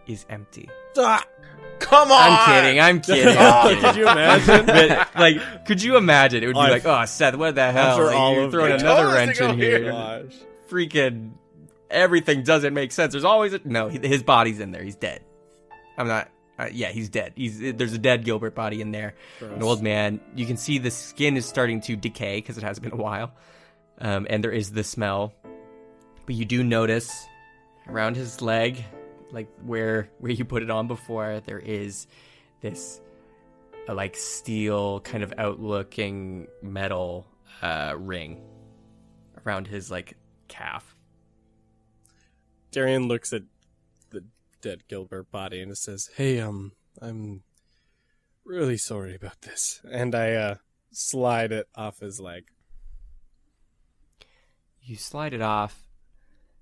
is empty. Ah! Come on! I'm kidding. Could you imagine? But, could you imagine? It would be like, oh, Seth, what the hell? After Like, all you're of throwing it. another Totally wrench in go here. here. Gosh. freaking everything doesn't make sense. There's always his body's in there. He's dead. I'm not. Yeah, he's dead. There's a dead Gilbert body in there. Gross. An old man. You can see the skin is starting to decay because it has been a while, and there is the smell. But you do notice around his leg, like where you put it on before, there is this like steel kind of outlooking metal ring around his like calf. Darian looks at the dead Gilbert body and says, "Hey, I'm really sorry about this." And I slide it off his leg. You slide it off,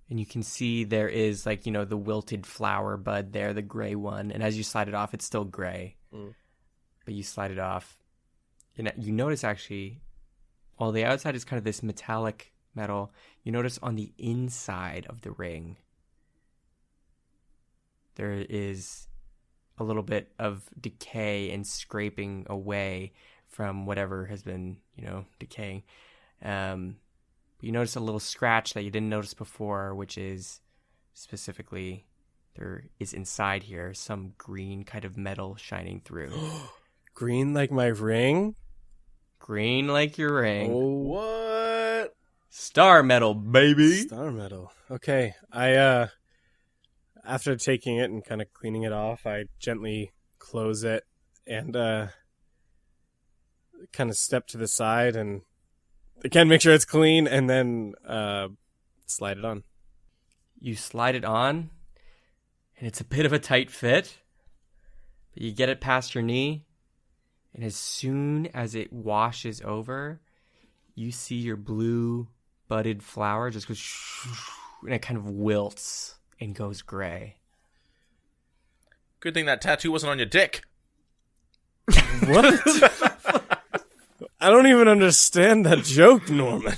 and you can see there is like, the wilted flower bud there, the gray one. And as you slide it off, it's still gray. But you slide it off, and you notice actually, while the outside is kind of this metallic metal, you notice on the inside of the ring, there is a little bit of decay and scraping away from whatever has been, decaying. You notice a little scratch that you didn't notice before, which is specifically there is inside here some green kind of metal shining through. Green like my ring? Green like your ring. Oh, What? Star metal, baby. star metal. Okay, I after taking it and kind of cleaning it off, I gently close it and kind of step to the side and again make sure it's clean and then slide it on. You slide it on, and it's a bit of a tight fit, but you get it past your knee, and as soon as it washes over, you see your blue budded flower just goes and it kind of wilts and goes gray. Good thing that tattoo wasn't on your dick. What? I don't even understand that joke, Norman.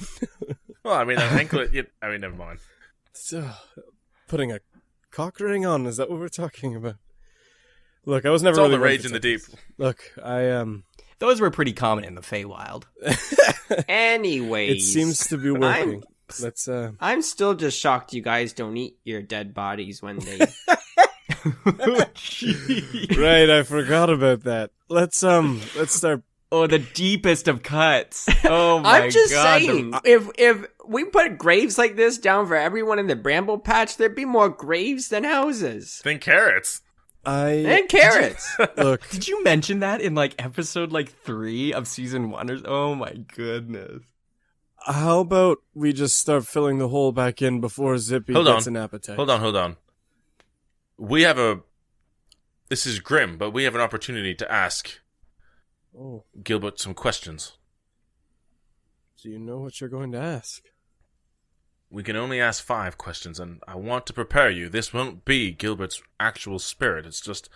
Well, I mean, that anklet. Never mind. So, putting a cock ring on, is that what we're talking about? Look, I was never It's all really the rage in the deep. Look, I Those were pretty common in the Feywild. Anyways, it seems to be working. Let's I'm still just shocked you guys don't eat your dead bodies when they. right, I forgot about that. Let's start. Oh, the deepest of cuts. Oh my god. I'm just saying, if we put graves like this down for everyone in the bramble patch, there'd be more graves than houses. Think carrots. And carrots. Look, Did you mention that in like episode 3 of season 1? Oh my goodness. how about we just start filling the hole back in before Zippy Hold gets on. an appetite? Hold on. This is grim, but we have an opportunity to ask Oh, Gilbert some questions. do you know what you're going to ask? We can only ask 5 questions, and I want to prepare you. This won't be Gilbert's actual spirit. It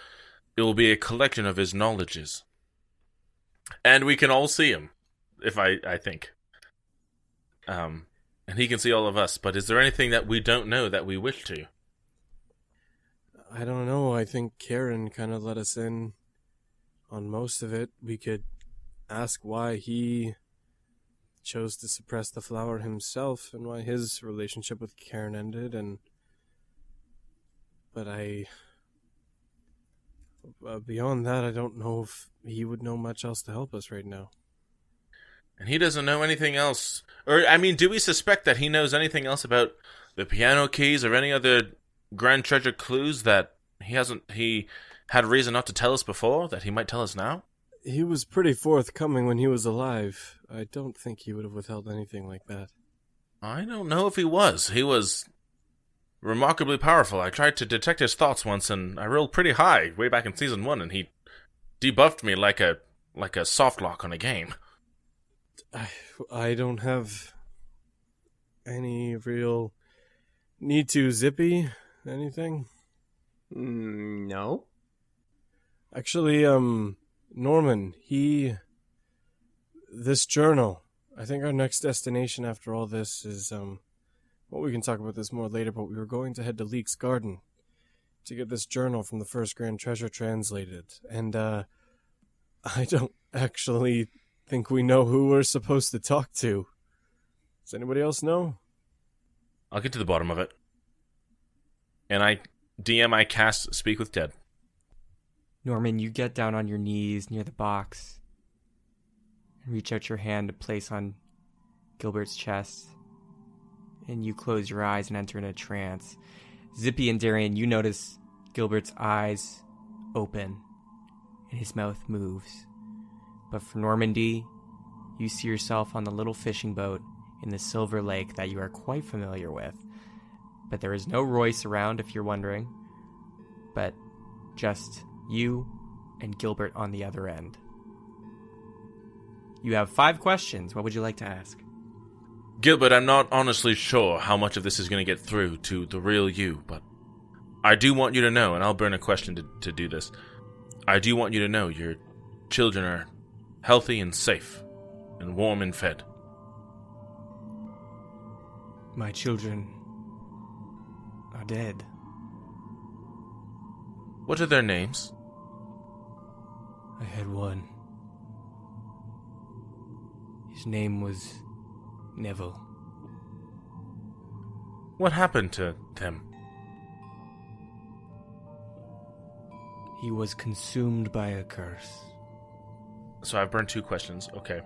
will be a collection of his knowledges. And we can all see him, I think. And he can see all of us, but is there anything that we don't know that we wish to? I don't know. I think Karen kind of let us in on most of it. We could ask why he chose to suppress the flower himself and why his relationship with Karen ended, but beyond that, I don't know if he would know much else to help us right now. And he doesn't know anything else. Or, I mean, do we suspect that he knows anything else about the piano keys or any other grand treasure clues that he had reason not to tell us before, that he might tell us now? He was pretty forthcoming when he was alive. I don't think he would have withheld anything like that. I don't know if he was. He was remarkably powerful. I tried to detect his thoughts once, and I rolled pretty high way back in season 1, and he debuffed me like a soft lock on a game. I don't have any real need to. Zippy? Anything? No. Actually, Norman, this journal, I think our next destination after all this is, well, we can talk about this more later, but we were going to head to Leek's Garden to get this journal from the first Grand Treasure translated, and, I don't actually think we know who we're supposed to talk to. Does anybody else know? I'll get to the bottom of it. And I cast Speak with Dead. Norman, you get down on your knees near the box and reach out your hand to place on Gilbert's chest. And you close your eyes and enter in a trance. Zippy and Darian, you notice Gilbert's eyes open and his mouth moves. But for Normandy, you see yourself on the little fishing boat in the Silver Lake that you are quite familiar with. But there is no Royce around, if you're wondering. But just you and Gilbert on the other end. You have 5 questions. What would you like to ask? Gilbert, I'm not honestly sure how much of this is going to get through to the real you, but I do want you to know, and I'll burn a question to do this. I do want you to know your children are healthy and safe and warm and fed. My children are dead. What are their names? I had one. His name was Neville. What happened to them? He was consumed by a curse. So I've burned 2 questions. Okay.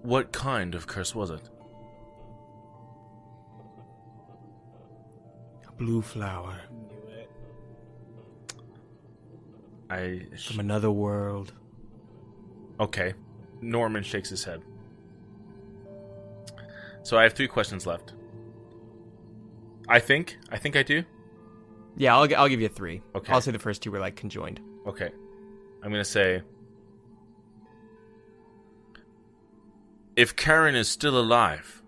What kind of curse was it? A blue flower from another world. Okay. Norman shakes his head. So I have 3 questions left. I think I do. Yeah, I'll give you 3. Okay. I'll say the first 2 were like conjoined. Okay. I'm going to say, if Karen is still alive,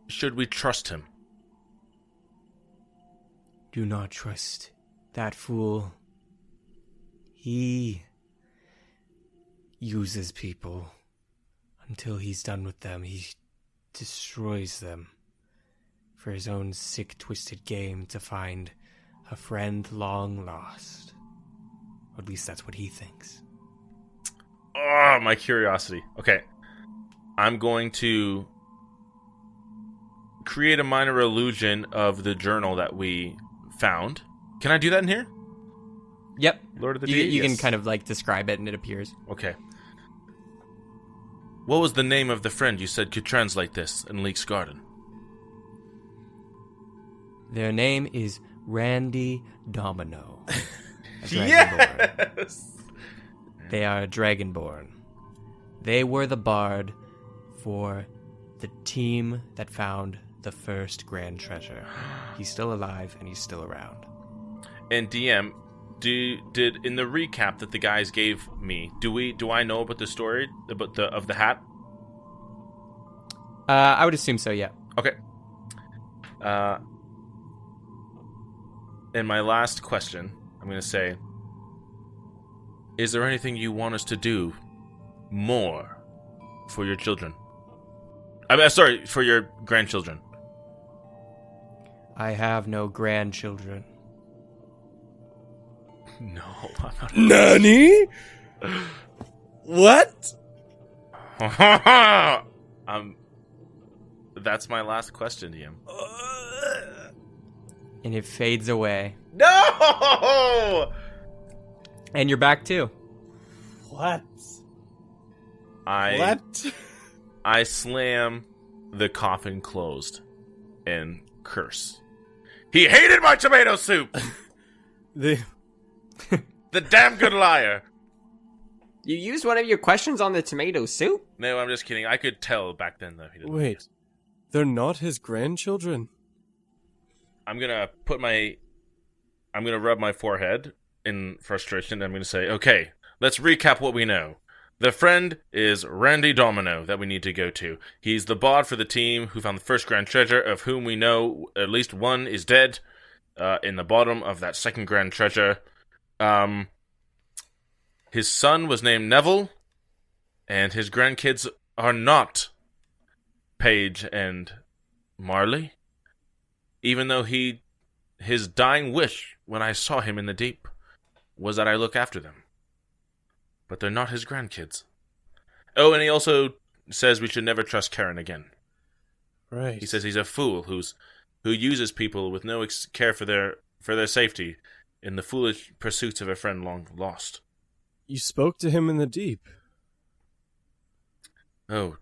should we trust him? Do not trust that fool. He uses people. Until he's done with them, he destroys them for his own sick, twisted game to find a friend long lost. Or at least that's what he thinks. Oh, my curiosity. Okay. I'm going to create a minor illusion of the journal that we found. Can I do that in here? Yep. Lord of the You Deed? can Yes. kind of like describe it and it appears. Okay. What was the name of the friend you said could translate this in Leek's Garden? Their name is Randy Domino. A dragonborn. Yes! They are dragonborn. They were the bard for the team that found the first grand treasure. He's still alive and he's still around. And DM, did in the recap that the guys gave me, do I know about the story about the hat? I would assume so, yeah. Okay. And my last question, I'm going to say, is there anything you want us to do more for your children? Sorry, for your grandchildren. I have no grandchildren. No, I'm not. Nani? What? That's my last question, DM. And it fades away. No! And you're back too. What? I What? I slam the coffin closed and curse. He hated my tomato soup! The The damn good liar! You used one of your questions on the tomato soup? No, I'm just kidding. I could tell back then that he didn't. wait, they're not his grandchildren. I'm gonna rub my forehead in frustration. I'm gonna say, okay, let's recap what we know. The friend is Randy Domino that we need to go to. He's the bard for the team who found the first grand treasure, of whom we know at least one is dead in the bottom of that second grand treasure. His son was named Neville, and his grandkids are not Paige and Marley. Even though his dying wish when I saw him in the deep was that I look after them. But they're not his grandkids. Oh, and he also says we should never trust Karen again. Right. He says he's a fool who uses people with no care for their safety in the foolish pursuits of a friend long lost. You spoke to him in the deep. Oh,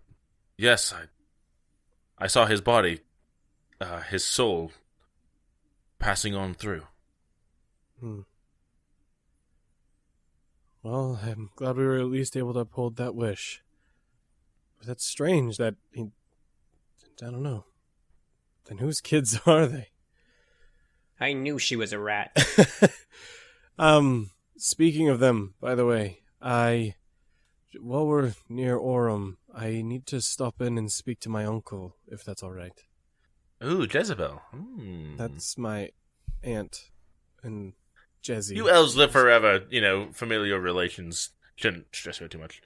yes, I saw his body, his soul, passing on through. Well, I'm glad we were at least able to uphold that wish. But that's strange that he... I don't know. Then whose kids are they? I knew she was a rat. Speaking of them, by the way, while we're near Orem, I need to stop in and speak to my uncle, if that's all right. Ooh, Jezebel. That's my aunt and Jezzy. You elves live forever, familial relations. Shouldn't stress her too much.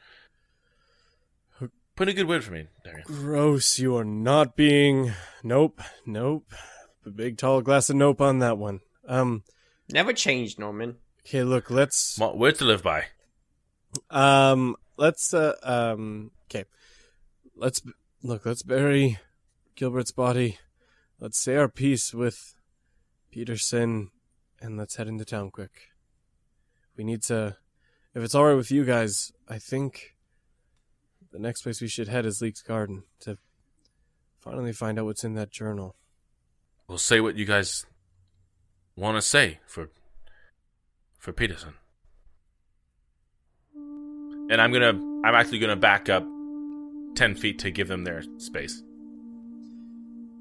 Put in a good word for me, Darian. Gross, you are not being... Nope. A big tall glass of nope on that one. Never changed, Norman. Okay, look, let's... Words to live by. Okay. Let's bury Gilbert's body. Let's say our piece with Peterson, and let's head into town quick. We need to... If it's alright with you guys, I think the next place we should head is Leek's Garden to finally find out what's in that journal. We'll say what you guys want to say for Peterson. And I'm actually gonna back up 10 feet to give them their space.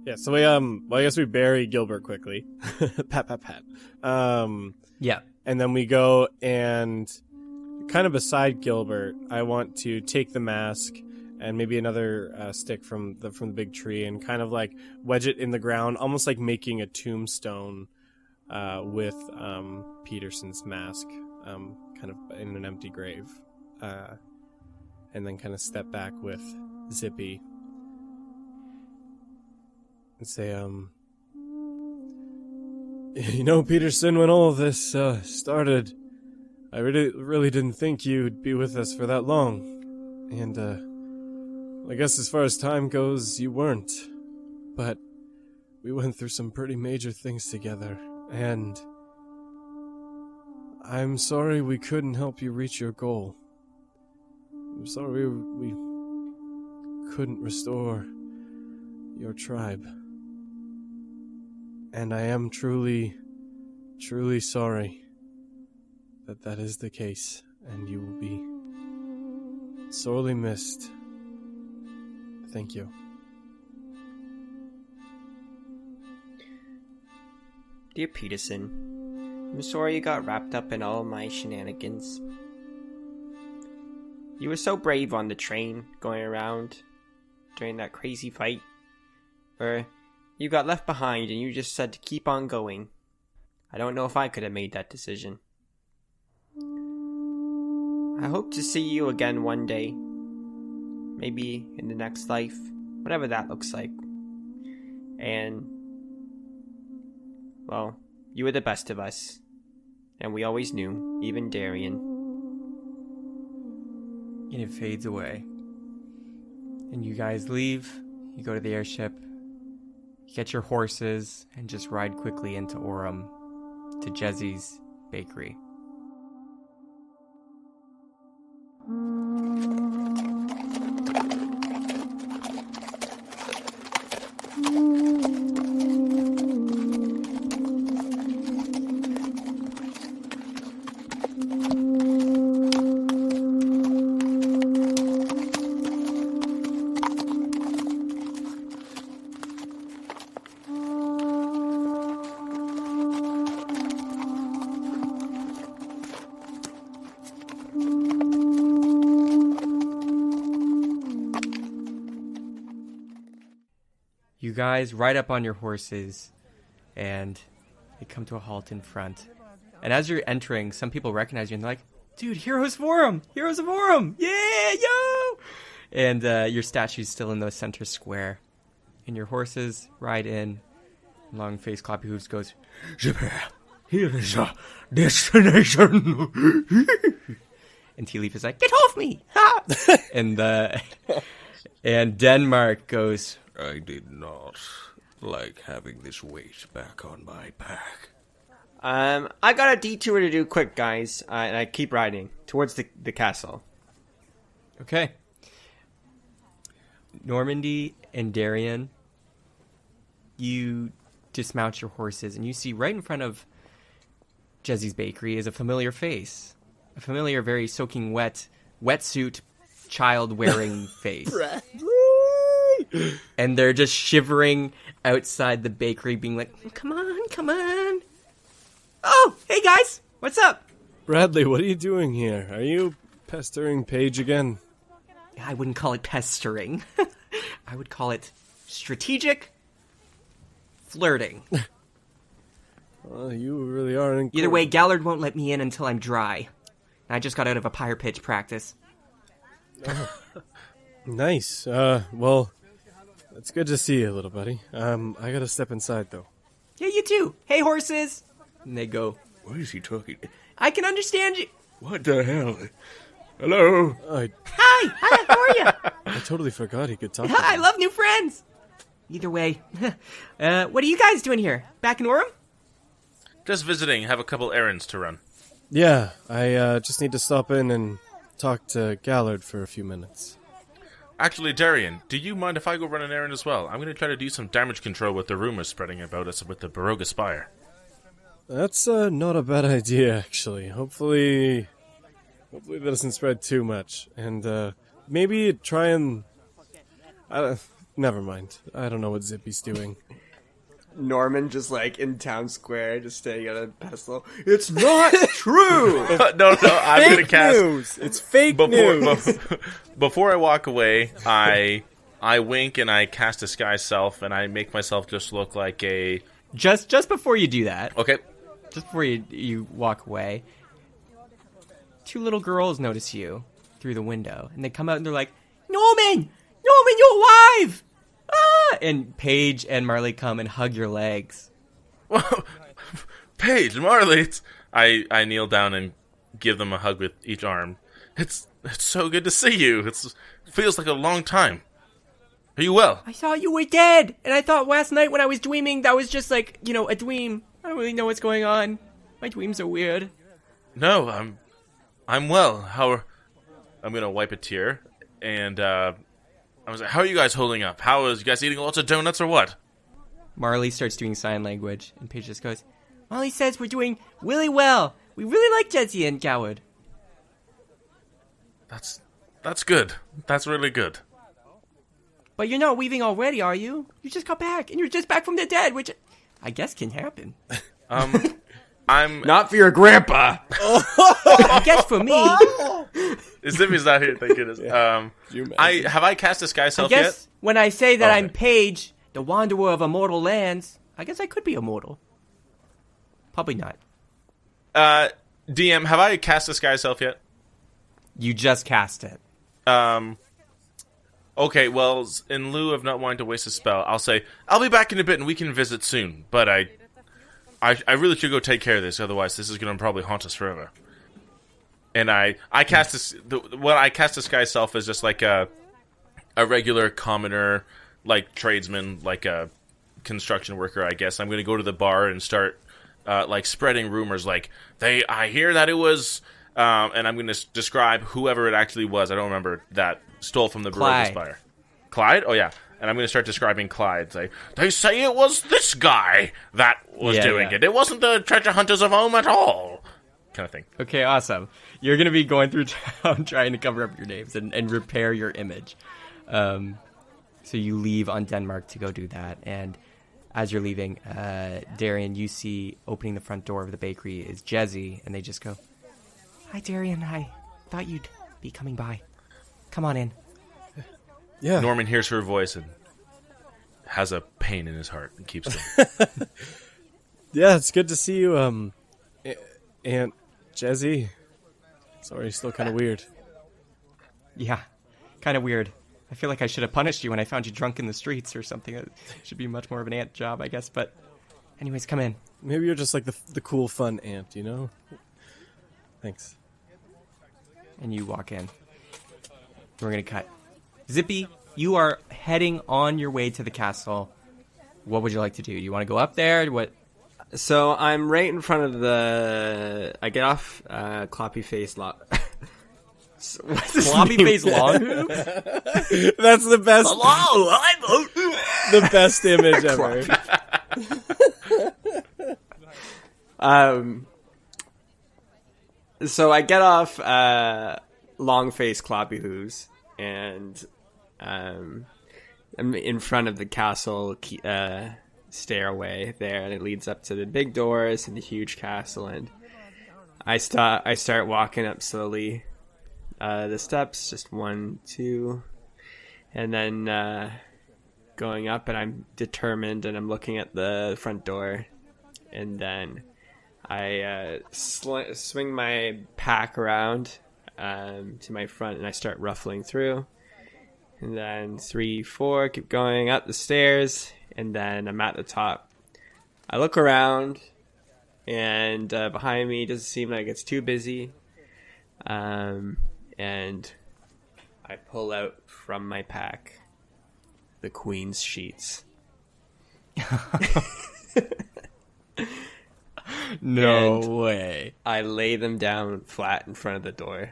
Yeah, so I guess we bury Gilbert quickly. Pat. Yeah. And then we go and kind of beside Gilbert, I want to take the mask and maybe another stick from the big tree and kind of like wedge it in the ground, almost like making a tombstone with Peterson's mask, kind of in an empty grave. And then kind of step back with Zippy and say, Peterson, when all of this started, I really didn't think you'd be with us for that long. And, I guess as far as time goes, you weren't. But we went through some pretty major things together, and I'm sorry we couldn't help you reach your goal. I'm sorry we couldn't restore your tribe. And I am truly, truly sorry that is the case, and you will be sorely missed. Thank you. Dear Peterson, I'm sorry you got wrapped up in all my shenanigans. You were so brave on the train going around during that crazy fight, where you got left behind and you just said to keep on going. I don't know if I could have made that decision. I hope to see you again one day. Maybe in the next life, whatever that looks like. And, well, you were the best of us. And we always knew, even Darian. And it fades away. And you guys leave, you go to the airship, you get your horses, and just ride quickly into Orem to Jezzy's bakery. You guys ride up on your horses, and they come to a halt in front. And as you're entering, some people recognize you, and they're like, dude, Heroes Forum! Heroes of Forum! Yeah, yo! And your statue's still in the center square. And your horses ride in. Long-faced Cloppy Hooves goes, Zipper, here is our destination. and Tea Leaf is like, get off me! Ha! And Denmark goes, I did not like having this weight back on my back. I got a detour to do quick, guys, and I keep riding towards the castle. okay. Normandy and Darien, you dismount your horses, and you see right in front of Jezzy's bakery is a familiar face. A familiar, very soaking wet, wetsuit, child-wearing face. And they're just shivering outside the bakery, being like, come on, come on. Oh, hey guys, what's up? Bradley, what are you doing here? Are you pestering Paige again? I wouldn't call it pestering. I would call it strategic flirting. Well, you really are in. Either way, Gallard won't let me in until I'm dry. I just got out of a pyre pitch practice. Nice. Well, it's good to see you, little buddy. I gotta step inside, though. Yeah, you too. Hey, horses. And they go, What is he talking? I can understand you. What the hell? Hello? Hi, how are you? I totally forgot he could talk. I love new friends. Either way, what are you guys doing here? Back in Orem? Just visiting, have a couple errands to run. Yeah, I just need to stop in and talk to Gallard for a few minutes. Actually, Darian, do you mind if I go run an errand as well? I'm going to try to do some damage control with the rumors spreading about us with the Baroga Spire. That's not a bad idea, actually. Hopefully that doesn't spread too much. And maybe try and... never mind. I don't know what Zippy's doing. Norman just like in town square, just staying on a pedestal. It's not true. No, I'm going to cast... News. It's fake news. Before I walk away, I wink and I cast Disguise Self, and I make myself just look like a... Just before you do that, Okay. just before you walk away, two little girls notice you through the window, and they come out and they're like, Norman, you're alive! Ah! And Paige and Marley come and hug your legs. Paige, Marley, I kneel down and give them a hug with each arm. It's so good to see you. It feels like a long time. Are you well? I thought you were dead, and I thought last night when I was dreaming that was just like, a dream. I don't really know what's going on. My dreams are weird. No, I'm well. I'm gonna wipe a tear, and I was like, how are you guys holding up? You guys eating lots of donuts or what? Marley starts doing sign language, and Paige just goes, Marley says we're doing really well. We really like Jesse and Goward. That's good. That's really good. But you're not weaving already, are you? You just got back, and you're just back from the dead, which I guess can happen. I'm Not for your grandpa. I guess for me. Zippy's not here, thank goodness. I cast Disguise I Self guess yet? when I say that Okay. I'm Paige, the wanderer of immortal lands, I guess I could be immortal. Probably not. DM, have I cast Disguise Self yet? You just cast it. Okay, well, in lieu of not wanting to waste a spell, I'll say, I'll be back in a bit and we can visit soon, but I really should go take care of this, otherwise this is going to probably haunt us forever. And I cast this, what I cast Disguise Self as just like a regular commoner, like tradesman, like a construction worker, I guess. I'm going to go to the bar and start, like spreading rumors, like, I hear that it was, and I'm going to describe whoever it actually was, I don't remember, that stole from the Baroga Spire. Clyde? Oh, yeah. And I'm going to start describing Clyde. They say it was this guy that was doing it. It wasn't the treasure hunters of home at all. Kind of thing. Okay, awesome. You're going to be going through town trying to cover up your names and repair your image. So you leave on Denmark to go do that. And as you're leaving, Darian, you see opening the front door of the bakery is Jezzy. And they just go, Hi, Darian. I thought you'd be coming by. Come on in. Yeah. Norman hears her voice and has a pain in his heart and keeps it. Yeah, it's good to see you, Aunt Jezzy. Sorry, still kind of weird. Yeah, kind of weird. I feel like I should have punished you when I found you drunk in the streets or something. It should be much more of an aunt job, I guess. But anyways, come in. Maybe you're just like the cool, fun aunt, you know? Thanks. And you walk in. We're going to cut. Zippy, you are heading on your way to the castle. What would you like to do? Do you want to go up there? What? So I'm right in front of the. I get off Cloppy Face Lot. Floppy face long hoop? That's the best. Hello, I'm The best image ever. So I get off Long Face Cloppy Hooves, and I'm in front of the castle stairway there, and it leads up to the big doors and the huge castle. And I start walking up slowly. The steps, just 1, 2, and then going up, and I'm determined, and I'm looking at the front door, and then I swing my pack around to my front, and I start ruffling through, and then 3, 4, keep going up the stairs, and then I'm at the top. I look around, and behind me doesn't seem like it's too busy. And I pull out from my pack the Queen's sheets. No And way. I lay them down flat in front of the door.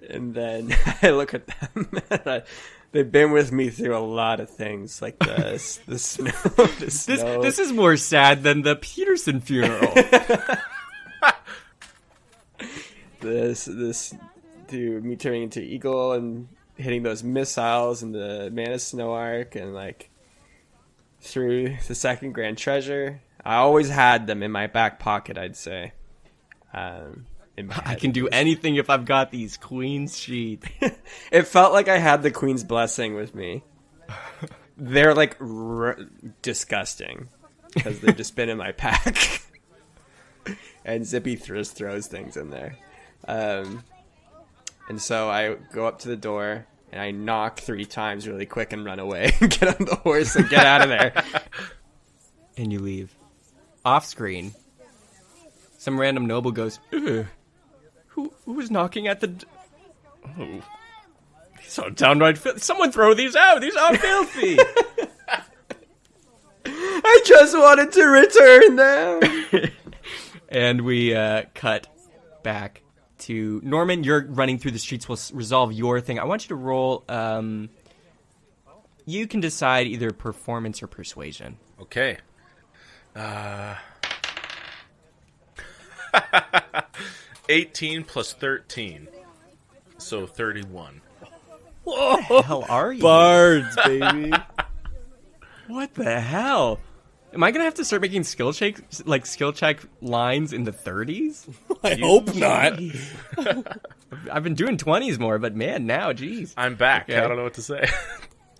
And then I look at them. And they've been with me through a lot of things, like the snow. The snow. This is more sad than the Peterson funeral. This to me turning into Eagle and hitting those missiles in the Man of Snow arc, and like through the second Grand Treasure. I always had them in my back pocket, I'd say. I can do anything if I've got these Queen's sheets. It felt like I had the Queen's blessing with me. They're like disgusting because they've just been in my pack. And Zippy throws things in there. And so I go up to the door and I knock 3 times really quick and run away and get on the horse and get out of there. And you leave. Off screen, some random noble goes, "Ugh. Who was knocking at the... Oh, these are downright filthy. Someone throw these out. These are filthy." I just wanted to return them. And we cut back to Norman. You're running through the streets. We'll resolve your thing. I want you to roll. You can decide either performance or persuasion. Okay. 18 plus 13. So 31. What the hell are you? Bards, baby. What the hell? Am I gonna have to start making skill check lines in the 30s? I hope not. I've been doing 20s more, but man, now, geez. I'm back. Okay. I don't know what to say.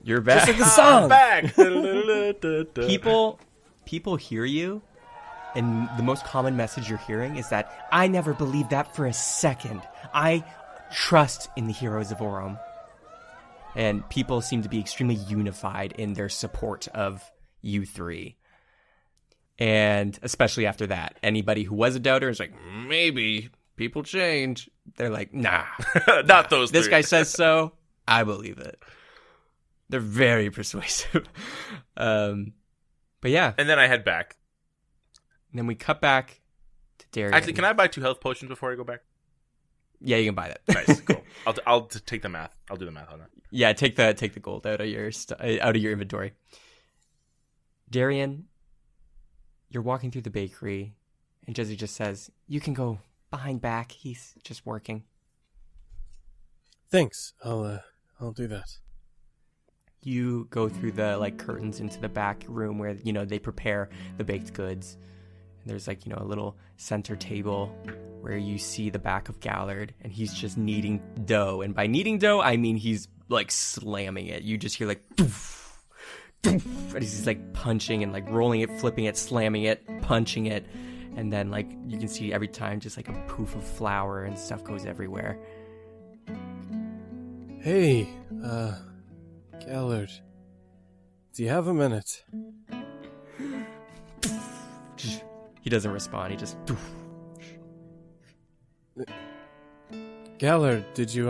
You're back. Just like the song. I'm back. People hear you, and the most common message you're hearing is that I never believed that for a second. I trust in the heroes of Orem. And people seem to be extremely unified in their support of you three. And especially after that, anybody who was a doubter is like, maybe people change. They're like, nah, Not those this three. guy says so. I believe it. They're very persuasive. But yeah, And then I head back. and then we cut back to Darian. Actually, can I buy 2 health potions before I go back? Yeah, you can buy that. Nice, cool. I'll take the math. I'll do the math on that. Yeah, take the gold out of your inventory. Darian, you're walking through the bakery, and Jesse just says, "You can go behind back. He's just working." Thanks. I'll do that. You go through the curtains into the back room where they prepare the baked goods. And there's a little center table where you see the back of Gallard, and he's just kneading dough. And by kneading dough, I mean he's slamming it. You just hear doof, doof, and he's punching and rolling it, flipping it, slamming it, punching it, and then you can see every time just a poof of flour and stuff goes everywhere. Hey, Gellert, do you have a minute? He doesn't respond. He just. Doof. Gellert, did you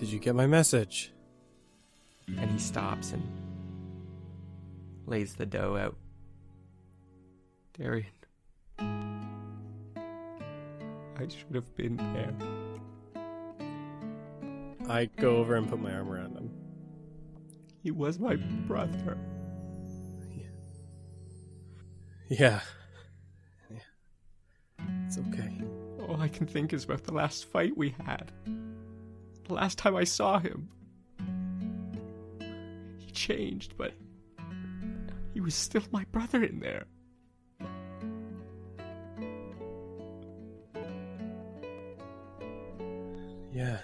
Did you get my message? And he stops and lays the dough out. Darian, I should have been there. I go over and put my arm around him. He was my brother. Yeah. It's okay. All I can think is about the last fight we had. The last time I saw him. He changed, but he was still my brother in there. Yeah,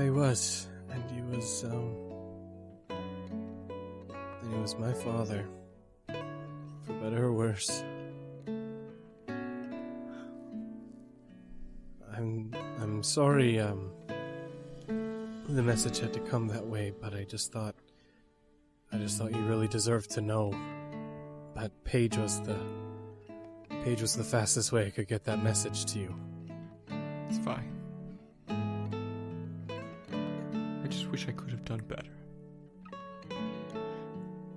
he was. And he was my father. For better or worse. I'm sorry, the message had to come that way, but I just thought you really deserved to know. But Paige was the fastest way I could get that message to you. It's fine. I just wish I could have done better.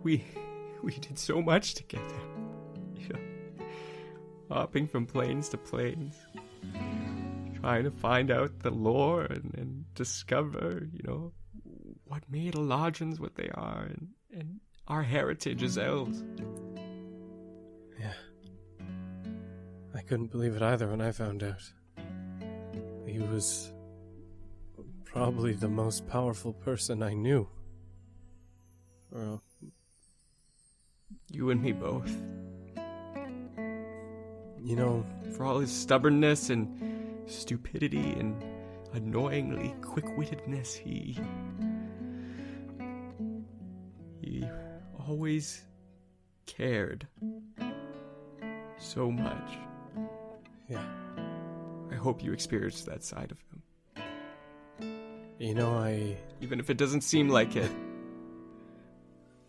We did so much together. You know, hopping from planes to planes. Trying to find out the lore and discover, you know, what made Eladrins what they are and our heritage as elves. Yeah. I couldn't believe it either when I found out. He was probably the most powerful person I knew. Well, you and me both. You know, for all his stubbornness and stupidity and annoyingly quick-wittedness, he always cared so much. Yeah. I hope you experienced that side of him. You know, even if it doesn't seem like it,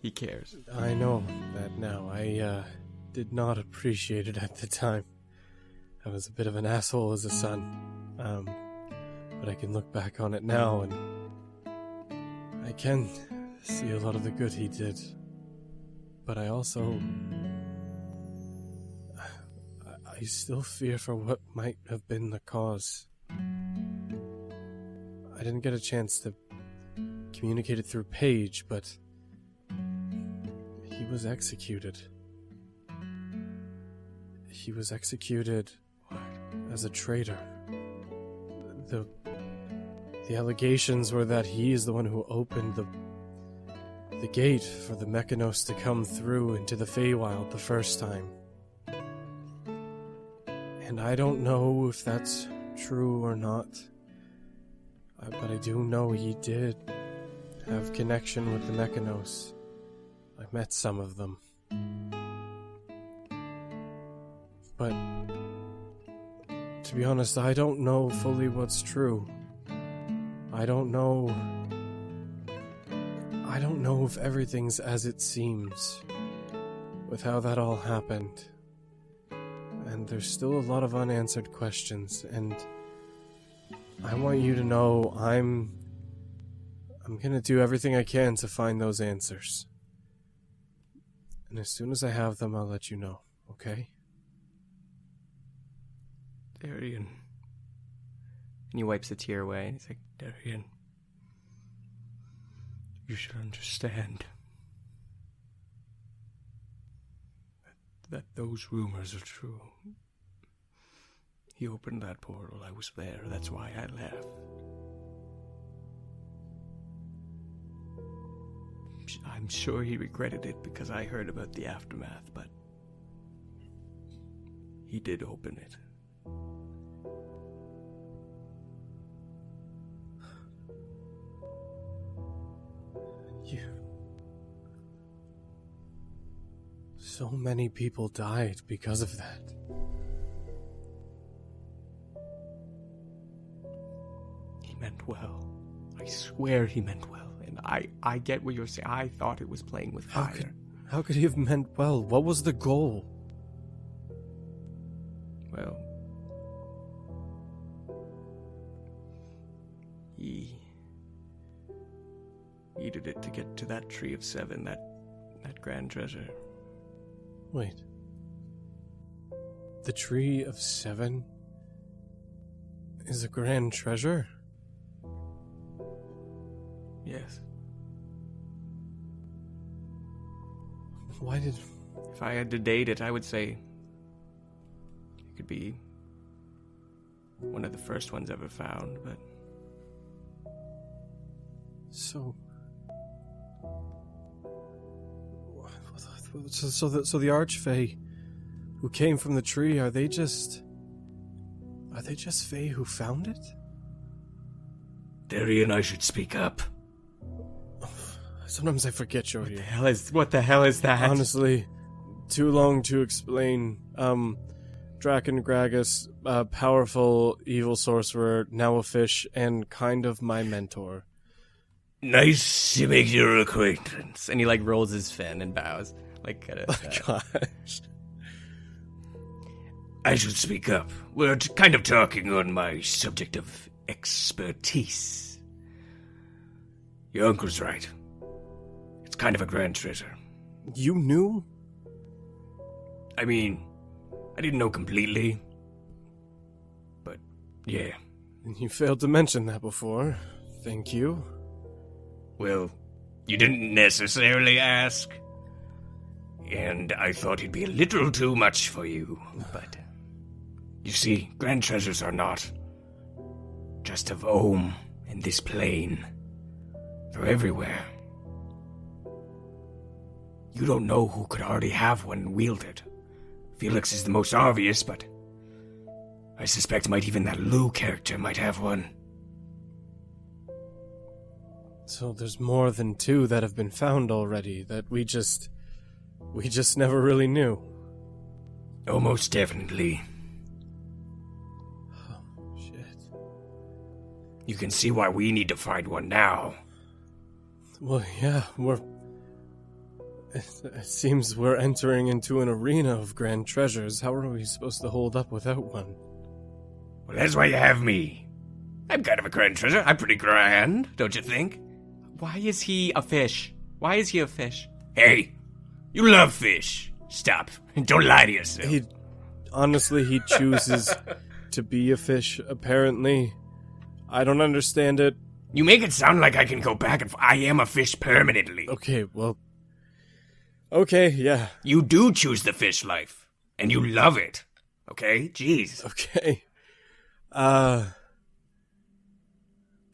he cares. I know that now. I did not appreciate it at the time. I was a bit of an asshole as a son, but I can look back on it now and I can see a lot of the good he did. But I also... I still fear for what might have been the cause. I didn't get a chance to communicate it through Paige, but he was executed. He was executed as a traitor. The allegations were that he is the one who opened the gate for the Mechanos to come through into the Feywild the first time. And I don't know if that's true or not, but I do know he did have connection with the Mechanos. I met some of them. But to be honest, I don't know fully what's true. I don't know if everything's as it seems with how that all happened. And there's still a lot of unanswered questions, and I want you to know I'm gonna do everything I can to find those answers. And as soon as I have them, I'll let you know, okay? Darian. And he wipes a tear away, and he's like, Darian, you should understand that those rumors are true. He opened that portal. I was there. That's why I left. I'm sure he regretted it because I heard about the aftermath, but he did open it. So many people died because of that. He meant well. I swear he meant well. And I get what you're saying. I thought it was playing with fire. How could he have meant well? What was the goal? Well, he needed it to get to that tree of 7, that grand treasure. Wait. The tree of 7 is a grand treasure? Yes. Why did... If I had to date it, I would say it could be one of the first ones ever found, but... So the Archfey who came from the tree, are they just Fey who found it? Darian, I should speak up. Sometimes I forget, Jordy. What the hell is that? Honestly, too long to explain. Draken Gragas, a powerful evil sorcerer, now a fish, and kind of my mentor. Nice to make your acquaintance. And he like rolls his fin and bows. Like kind of. Gosh. I should speak up. We're kind of talking on my subject of expertise. Your uncle's right. It's kind of a grand treasure. You knew? I mean, I didn't know completely. But, yeah. You failed to mention that before. Thank you. Well, you didn't necessarily ask. And I thought it'd be a little too much for you. But, you see, grand treasures are not just of Ohm and this plane. They're everywhere. You don't know who could already have one and wield it. Felix is the most obvious, but I suspect even that Lou character might have one. So there's more than 2 that have been found already that we just never really knew. Oh, most definitely. Oh, shit. You can see why we need to find one now. Well, yeah, it seems we're entering into an arena of grand treasures. How are we supposed to hold up without one? Well, that's why you have me. I'm kind of a grand treasure. I'm pretty grand, don't you think? Why is he a fish? Why is he a fish? Hey, you love fish. Stop. Don't lie to yourself. He chooses to be a fish, apparently. I don't understand it. You make it sound like I can go back and I am a fish permanently. Okay, well... Okay, yeah. You do choose the fish life. And you love it. Okay? Jeez. Okay.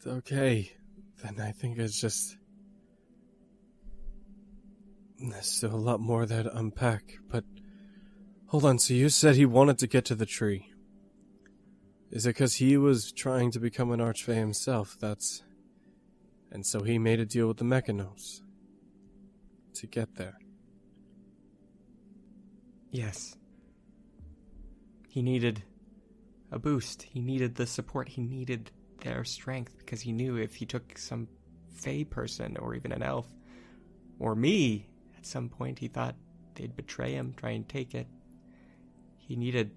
Okay. Then I think it's just... There's still a lot more there to unpack, but... Hold on, so you said he wanted to get to the tree. Is it because he was trying to become an Archfey himself? And so he made a deal with the Mechanos to get there. Yes. He needed a boost. He needed the support. He needed their strength because he knew if he took some Fey person or even an elf or me at some point, he thought they'd betray him, try and take it. He needed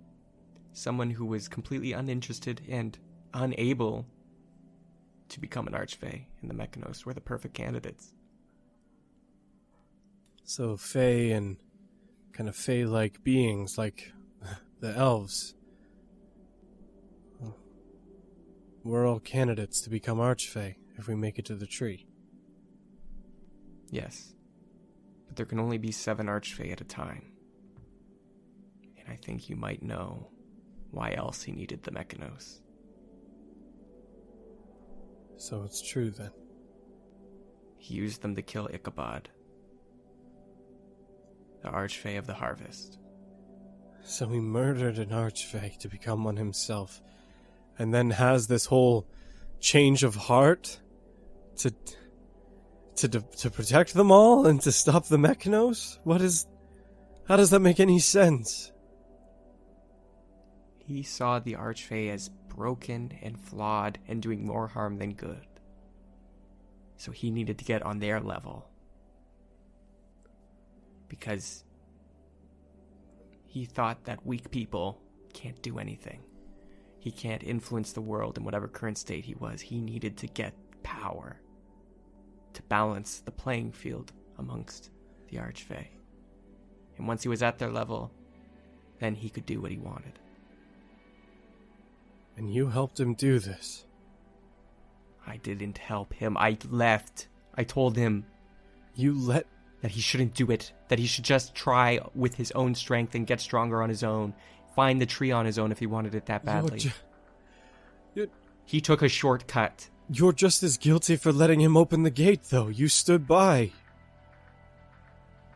someone who was completely uninterested and unable to become an Archfey, and the Mechanos were the perfect candidates. So Fey and kind of Fey-like beings, like the elves, we're all candidates to become Archfey if we make it to the tree. Yes. But there can only be 7 Archfey at a time. And I think you might know why else he needed the Mechanos. So it's true then. He used them to kill Ichabod, the Archfey of the Harvest. So he murdered an Archfey to become one himself, and then has this whole change of heart to protect them all and to stop the Mechanos? How does that make any sense? He saw the Archfey as broken and flawed and doing more harm than good. So he needed to get on their level. Because he thought that weak people can't do anything. He can't influence the world in whatever current state he was. He needed to get power to balance the playing field amongst the Archfey. And once he was at their level, then he could do what he wanted. And you helped him do this. I didn't help him. I left. I told him that he shouldn't do it, that he should just try with his own strength and get stronger on his own, find the tree on his own if he wanted it that badly. He took a shortcut. You're just as guilty for letting him open the gate, though. You stood by.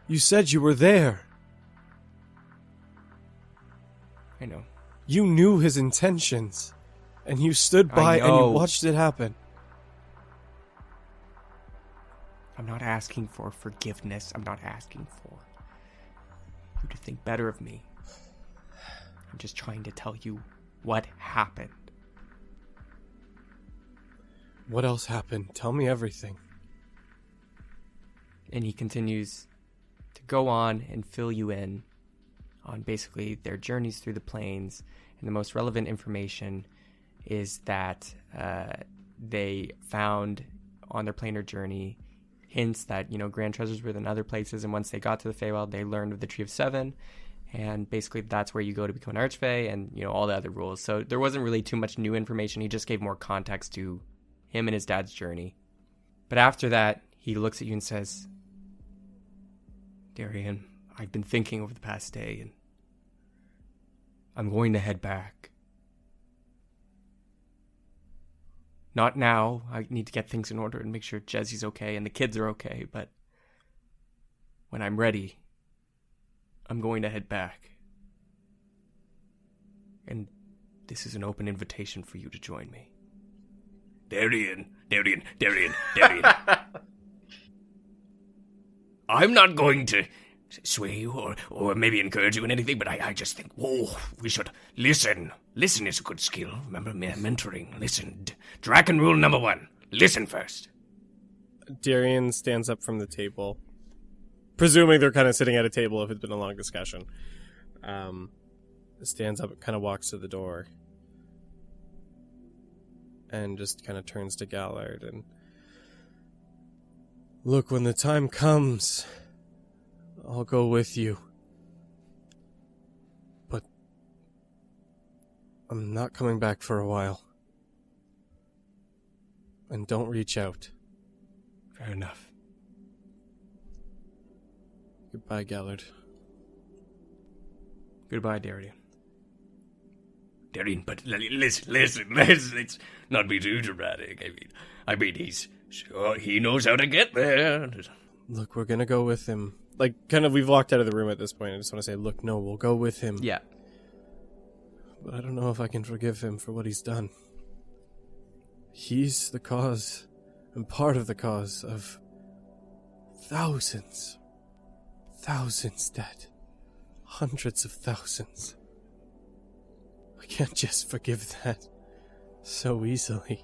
You said you were there. I know. You knew his intentions, and you stood by and you watched it happen. I'm not asking for forgiveness. I'm not asking for you to think better of me. I'm just trying to tell you what happened. What else happened? Tell me everything. And he continues to go on and fill you in on basically their journeys through the plains. And the most relevant information is that they found on their planar journey hints that, grand treasures were in other places. And once they got to the Feywild, they learned of the Tree of Seven. And basically that's where you go to become an Archfey and, all the other rules. So there wasn't really too much new information. He just gave more context to him and his dad's journey. But after that, he looks at you and says, Darian, I've been thinking over the past day, and I'm going to head back. Not now. I need to get things in order and make sure Jezzy's okay and the kids are okay, but when I'm ready, I'm going to head back. And this is an open invitation for you to join me. Darian. I'm not going to sway you or maybe encourage you in anything, but I just think, we should listen. Listen is a good skill. Remember mentoring. Listen. Draken rule number 1. Listen first. Darian stands up from the table. Presuming they're kind of sitting at a table if it's been a long discussion. Stands up and kind of walks to the door. And just kind of turns to Gallard and... Look, when the time comes, I'll go with you. But I'm not coming back for a while. And don't reach out. Fair enough. Goodbye, Gallard. Goodbye, Darian. Darian, but listen, let's not be too dramatic. I mean, he's sure he knows how to get there. Look, we're gonna go with him. Like, kind of, we've walked out of the room at this point. I just want to say, look, no, we'll go with him. Yeah. But I don't know if I can forgive him for what he's done. He's the cause, and part of the cause of thousands dead. Hundreds of thousands. I can't just forgive that so easily.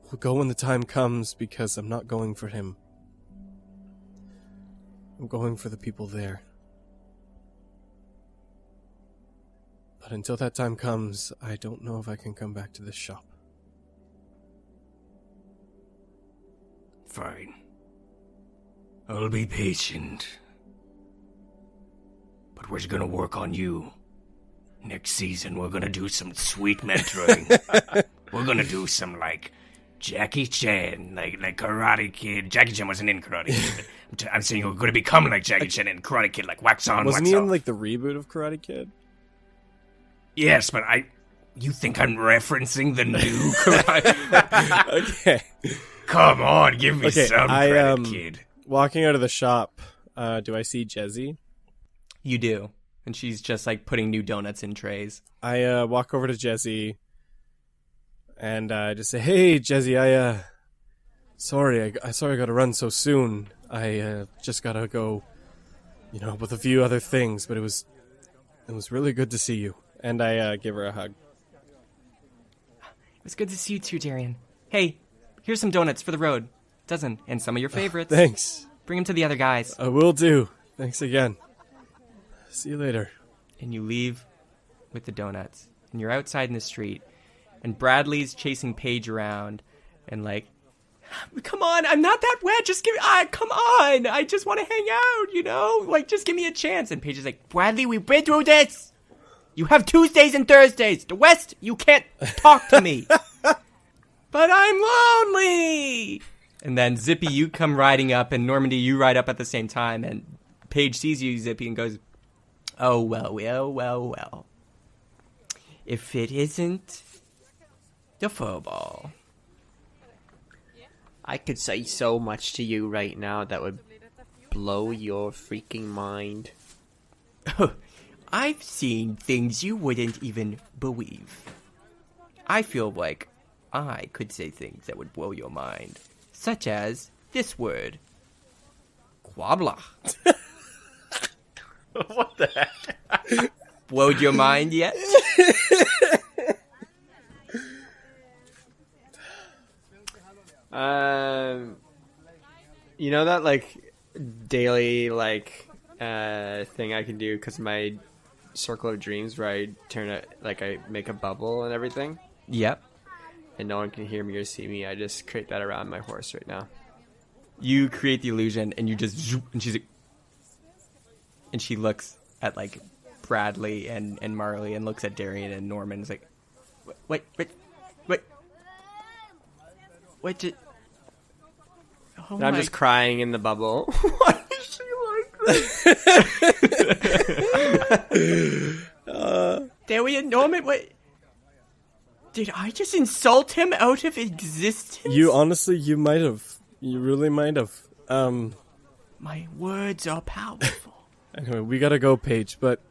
We'll go when the time comes, because I'm not going for him. I'm going for the people there. But until that time comes, I don't know if I can come back to this shop. Fine. I'll be patient. But we're gonna work on you. Next season, we're gonna do some sweet mentoring. We're gonna do some, Jackie Chan, like Karate Kid. Jackie Chan wasn't in Karate Kid, but I'm saying you're gonna become like Jackie Chan in Karate Kid, like wax on, Wasn't wax he off. in, the reboot of Karate Kid? Yes, but you think I'm referencing the new Karate? Okay. Come on, give me some credit, kid. Walking out of the shop, do I see Jezzy? You do. And she's just, putting new donuts in trays. I walk over to Jezzy and just say, "Hey, Jezzy, sorry I gotta run so soon. I just gotta go, with a few other things, but it was really good to see you." And I give her a hug. It was good to see you too, Darian. Hey, here's some donuts for the road. Dozen, and some of your favorites. Thanks. Bring them to the other guys. I will do. Thanks again. See you later. And you leave with the donuts. And you're outside in the street. And Bradley's chasing Paige around and like, come on, I'm not that wet. Just come on. I just want to hang out, you know? Like, just give me a chance. And Paige is like, Bradley, we've been through this. You have Tuesdays and Thursdays. The West, you can't talk to me. But I'm lonely. And then Zippy, you come riding up, and Normandy, you ride up at the same time. And Paige sees you, Zippy, and goes, oh, well. If it isn't the furball. I could say so much to you right now that would blow your freaking mind. I've seen things you wouldn't even believe. I feel like I could say things that would blow your mind. Such as this word. Quabla. What the heck? Blowed your mind yet? You know that like daily like thing I can do because my circle of dreams where I turn it like I make a bubble and everything, Yep. and no one can hear me or see me. I just create that around my horse right now. You create the illusion, and you just zoop, and she's like, and she looks at like Bradley and Marley, and looks at Darian and Norman. And is like, wait, did? Oh And I'm my- just crying in the bubble. Why is she like this? Darian, Norman, what? Did I just insult him out of existence? You honestly, you might have. You really might have. My words are powerful. Anyway, we gotta go, Paige. But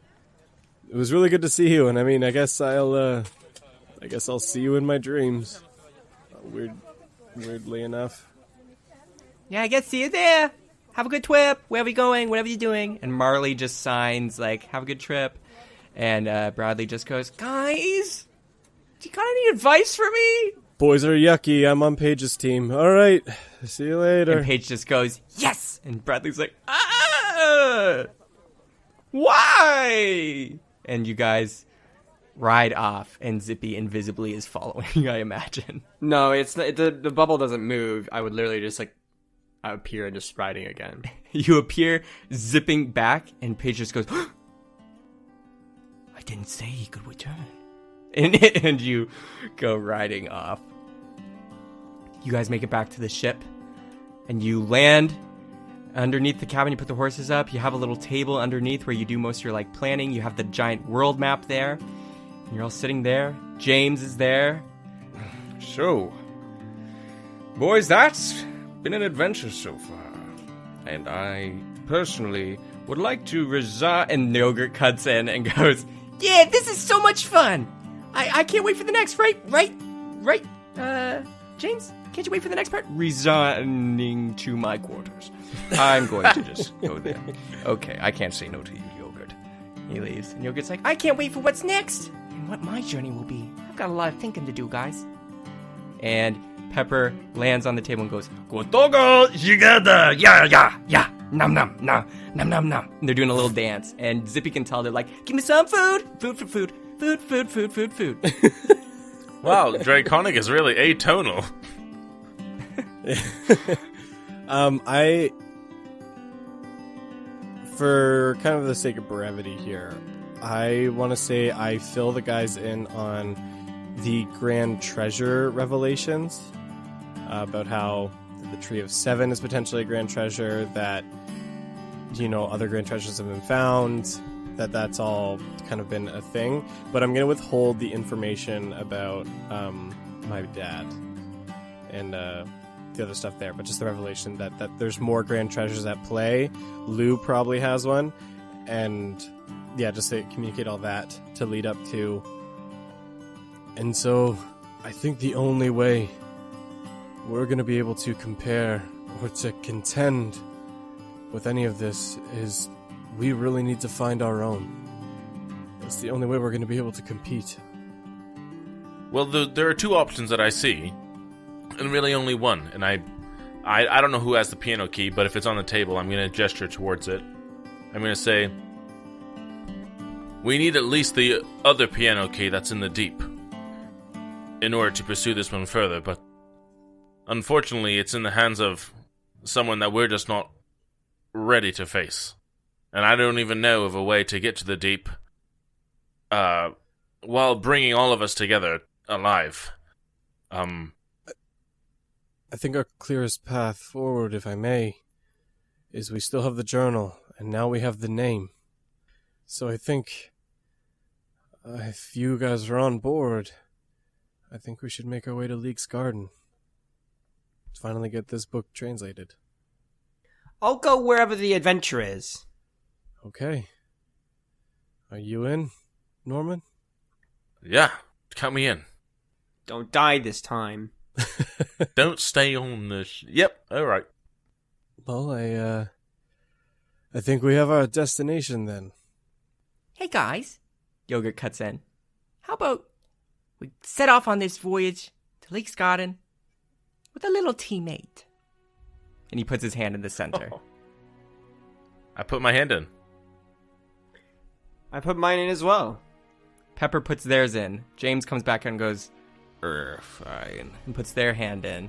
it was really good to see you. And I mean, I guess I'll see you in my dreams. Weirdly enough. Yeah, I guess see you there. Have a good trip. Where are we going? Whatever you're doing. And Marley just signs, like, have a good trip. And Bradley just goes, guys, do you got any advice for me? Boys are yucky. I'm on Paige's team. All right. See you later. And Paige just goes, yes. And Bradley's like, why? And you guys ride off, and Zippy invisibly is following, I imagine. No, it's the bubble doesn't move. I would literally just like appear and just riding again. You appear zipping back, and Paige just goes, I didn't say he could return. And you go riding off. You guys make it back to the ship, and you land underneath the cabin. You put the horses up. You have a little table underneath where you do most of your like planning. You have the giant world map there. And you're all sitting there. James is there. So, boys, that's been an adventure so far. And I personally would like to resign. And Yogurt cuts in and goes, yeah, this is so much fun. I can't wait for the next, right, James? Can't you wait for the next part? Resigning to my quarters. I'm going to just go there. Okay, I can't say no to you, Yogurt. He leaves. And Yogurt's like, I can't wait for what's next and what my journey will be. I've got a lot of thinking to do, guys. And Pepper lands on the table and goes, Gotogo shigada, yeah, nom nom, nom, nom nom nom. And they're doing a little dance. And Zippy can tell they're like, give me some food. Food. Wow, Draconic is really atonal. For kind of the sake of brevity here, I want to say I fill the guys in on the Grand Treasure revelations about how the Tree of Seven is potentially a Grand Treasure, that, you know, other Grand Treasures have been found, that's all kind of been a thing. But I'm going to withhold the information about my dad and the other stuff there, but just the revelation that there's more Grand Treasures at play. Lou probably has one, and yeah, just to communicate all that to lead up to. And so I think the only way we're going to be able to compare or to contend with any of this is we really need to find our own. That's the only way we're going to be able to compete. Well, there are two options that I see, and really only one. And I don't know who has the piano key, but if it's on the table, I'm going to gesture towards it. I'm going to say, we need at least the other piano key that's in the deep. in order to pursue this one further, but unfortunately it's in the hands of someone that we're just not ready to face. And I don't even know of a way to get to the deep while bringing all of us together alive. I think our clearest path forward, if I may, is we still have the journal, and now we have the name. So I think, if you guys are on board, I think we should make our way to Leek's Garden. Finally get this book translated. I'll go wherever the adventure is. Okay. Are you in, Norman? Yeah, count me in. Don't die this time. Don't stay on the... Yep, alright. Well, I think we have our destination then. Hey guys, Yogurt cuts in. How about we set off on this voyage to Leek's Garden with a little teammate? And he puts his hand in the center. Oh. I put my hand in. I put mine in as well. Pepper puts theirs in. James comes back and goes, Fine. and puts their hand in.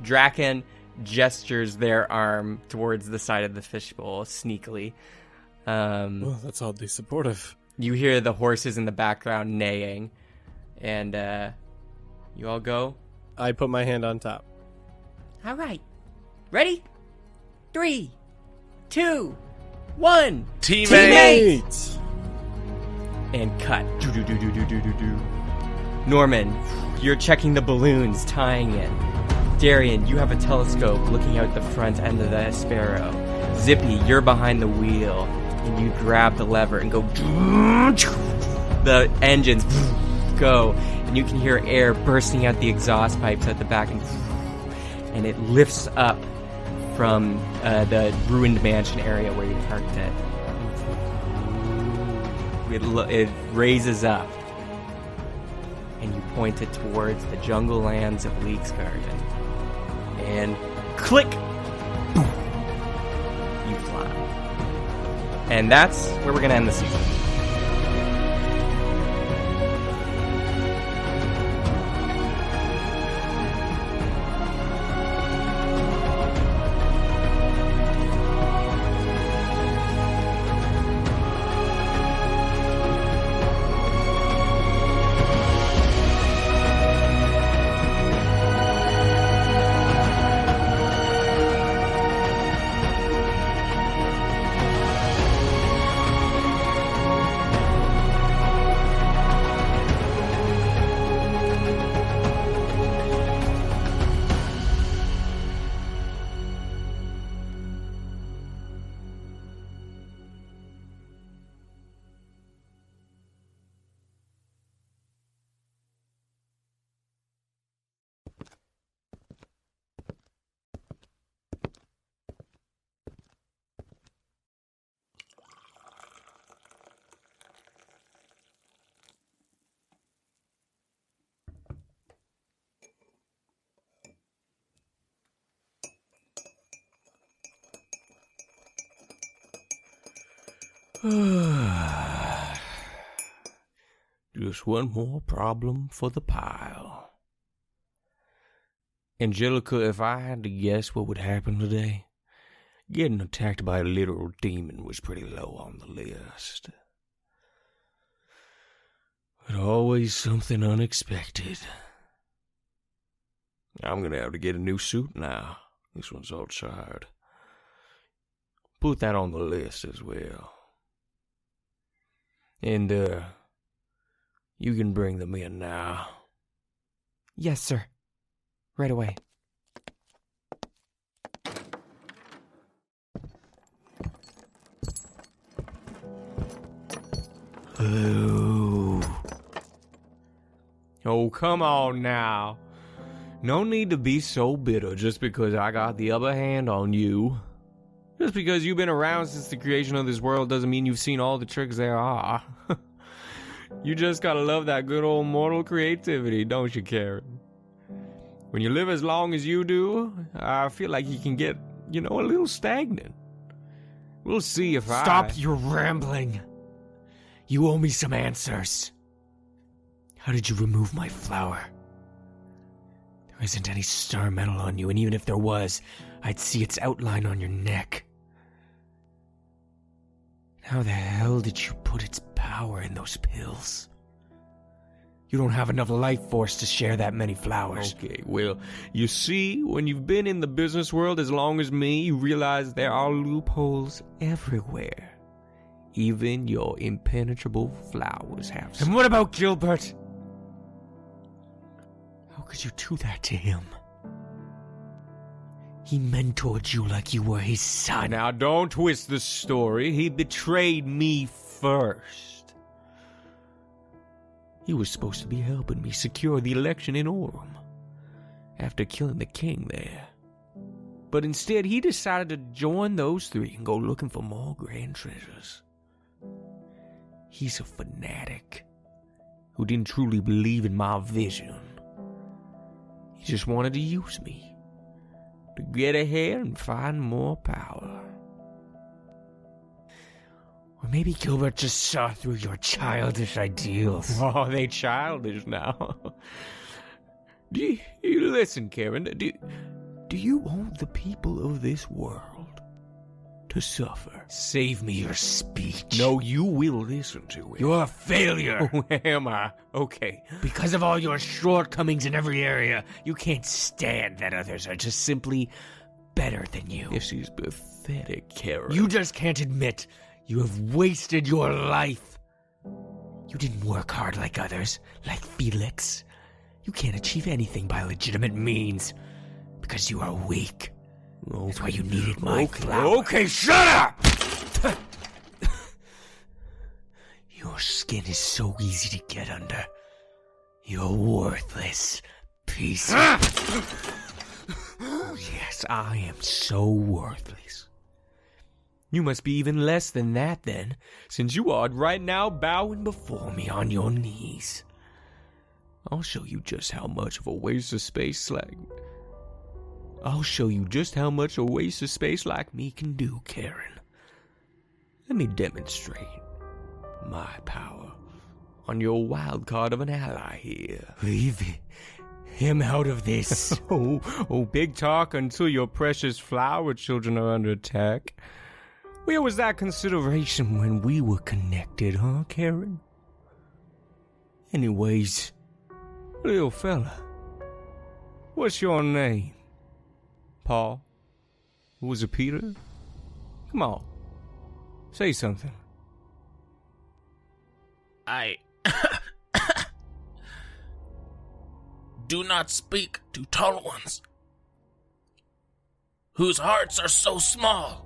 Draken gestures their arm towards the side of the fishbowl sneakily. Well, that's oddly supportive. You hear the horses in the background neighing. And you all go? I put my hand on top. All right. Ready? 3, 2, 1. Teammate! And cut. Do-do-do-do-do-do-do. Norman, you're checking the balloons, tying in. Darian, you have a telescope looking out the front end of the Sparrow. Zippy, you're behind the wheel, and you grab the lever and go. The engines go, and you can hear air bursting out the exhaust pipes at the back, and it lifts up from the ruined mansion area where you parked it. It raises up, and you point it towards the jungle lands of Leek's Garden. And click! Boom. You fly. And that's where we're going to end the season. Just one more problem for the pile. Angelica, if I had to guess what would happen today, getting attacked by a literal demon was pretty low on the list. But always something unexpected. I'm gonna have to get a new suit now. This one's all charred. Put that on the list as well. And, you can bring them in now. Yes, sir. Right away. Hello. Oh, come on now. No need to be so bitter just because I got the upper hand on you. Just because you've been around since the creation of this world doesn't mean you've seen all the tricks there are. You just gotta love that good old mortal creativity, don't you, Karen? When you live as long as you do, I feel like you can get, a little stagnant. We'll see if Stop your rambling. You owe me some answers. How did you remove my flower? There isn't any star metal on you, and even if there was, I'd see its outline on your neck. How the hell did you put its power in those pills? You don't have enough life force to share that many flowers. Okay, well, you see, when you've been in the business world as long as me, you realize there are loopholes everywhere. Even your impenetrable flowers have some. And what about Gilbert? How could you do that to him? He mentored you like you were his son. Now, don't twist the story. He betrayed me first. He was supposed to be helping me secure the election in Orem after killing the king there. But instead, he decided to join those three and go looking for more grand treasures. He's a fanatic who didn't truly believe in my vision. He just wanted to use me to get ahead and find more power. Or maybe Gilbert just saw through your childish ideals. Oh, they childish now. Do you listen, Karen? Do you want the people of this world to suffer? Save me your speech. No, you will listen to it. You're a failure. Oh, am I? Okay. Because of all your shortcomings in every area, you can't stand that others are just simply better than you. This is pathetic, Karen. You just can't admit you have wasted your life. You didn't work hard like others, like Felix. You can't achieve anything by legitimate means because you are weak. Okay. That's why you needed my flower. Okay, shut up! Your skin is so easy to get under. You're worthless piece of... Oh, yes, I am so worthless. You must be even less than that, then, since you are right now bowing before me on your knees. I'll show you just how much of a waste of space like... I'll show you just how much a waste of space like me can do, Karen. Let me demonstrate my power on your wild card of an ally here. Leave him out of this. Oh, big talk until your precious flower children are under attack. Where was that consideration when we were connected, huh, Karen? Anyways, little fella, what's your name? Paul? Was it Peter? Come on, say something. I do not speak to tall ones, whose hearts are so small.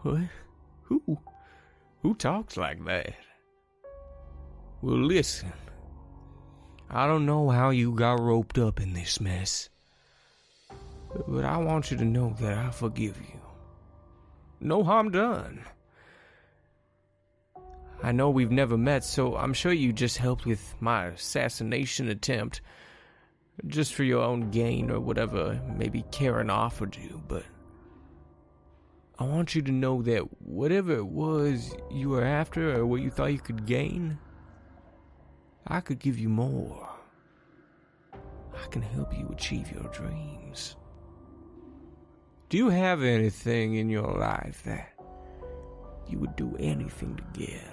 What? Who talks like that? Well, listen. I don't know how you got roped up in this mess, but I want you to know that I forgive you. No harm done. I know we've never met, so I'm sure you just helped with my assassination attempt, just for your own gain or whatever maybe Karen offered you, but I want you to know that whatever it was you were after or what you thought you could gain, I could give you more. I can help you achieve your dreams. Do you have anything in your life that you would do anything to get?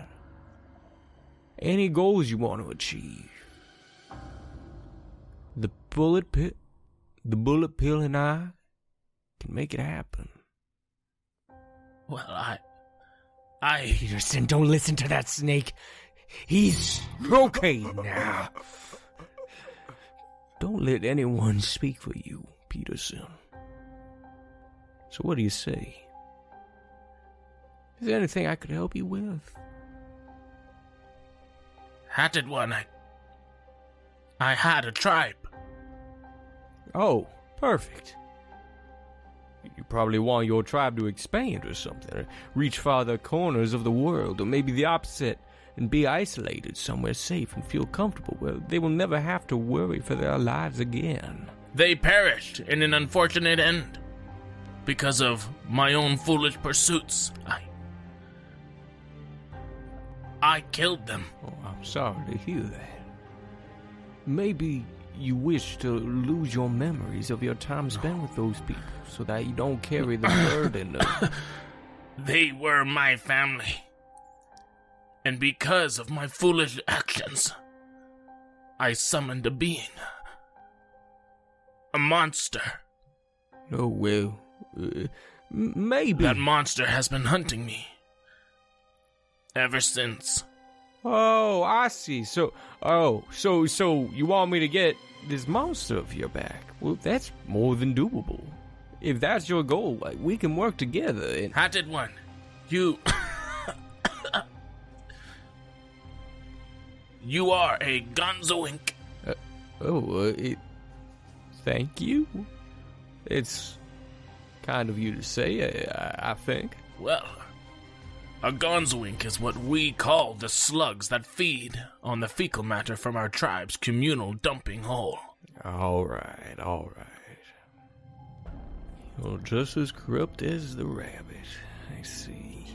Any goals you want to achieve? The bullet pill and I can make it happen. Well, I... Peterson, don't listen to that snake. He's okay now. Don't let anyone speak for you, Peterson. So what do you say? Is there anything I could help you with? Hatted one, I had a tribe. Oh, perfect. You probably want your tribe to expand or something, or reach farther corners of the world, or maybe the opposite, and be isolated somewhere safe and feel comfortable where they will never have to worry for their lives again. They perished in an unfortunate end because of my own foolish pursuits. I killed them. Oh, I'm sorry to hear that. Maybe you wish to lose your memories of your time spent with those people so that you don't carry the burden of... They were my family. And because of my foolish actions, I summoned a being. A monster. Oh, well, maybe. That monster has been hunting me ever since. Oh, I see. So you want me to get this monster off your back? Well, that's more than doable. If that's your goal, like, we can work together. And... Hatted one, you... You are a gonzoink. Thank you. It's kind of you to say, I think. Well, a gonzoink is what we call the slugs that feed on the fecal matter from our tribe's communal dumping hole. All right. You're just as corrupt as the rabbit, I see.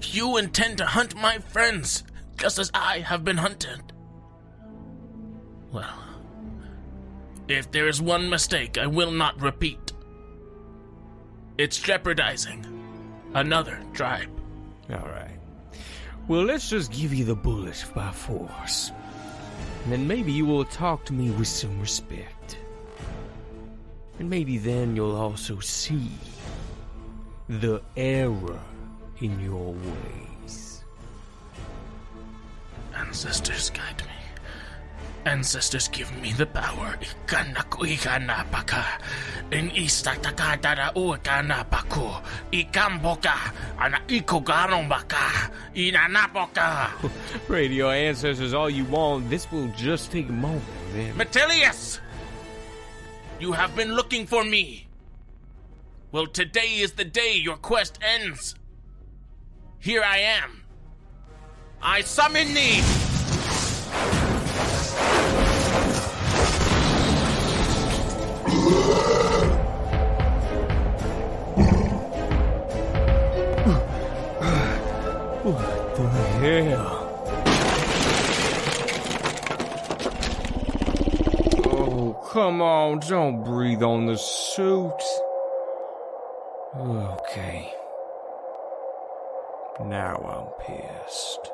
You intend to hunt my friends, just as I have been hunted. Well, if there is one mistake I will not repeat, it's jeopardizing another tribe. All right. Well, let's just give you the bullet by force. And then maybe you will talk to me with some respect. And maybe then you'll also see the error in your ways. Ancestors guide me. Ancestors give me the power. In istatakadara ukanapako. Ikamboka. Ana ikogarombaka. Inanapoka. Radio ancestors all you want. This will just take a moment. Then. Metilius! You have been looking for me. Well, today is the day your quest ends. Here I am. I summon thee! What the hell? Oh, come on, don't breathe on the suit. Okay. Now I'm pissed.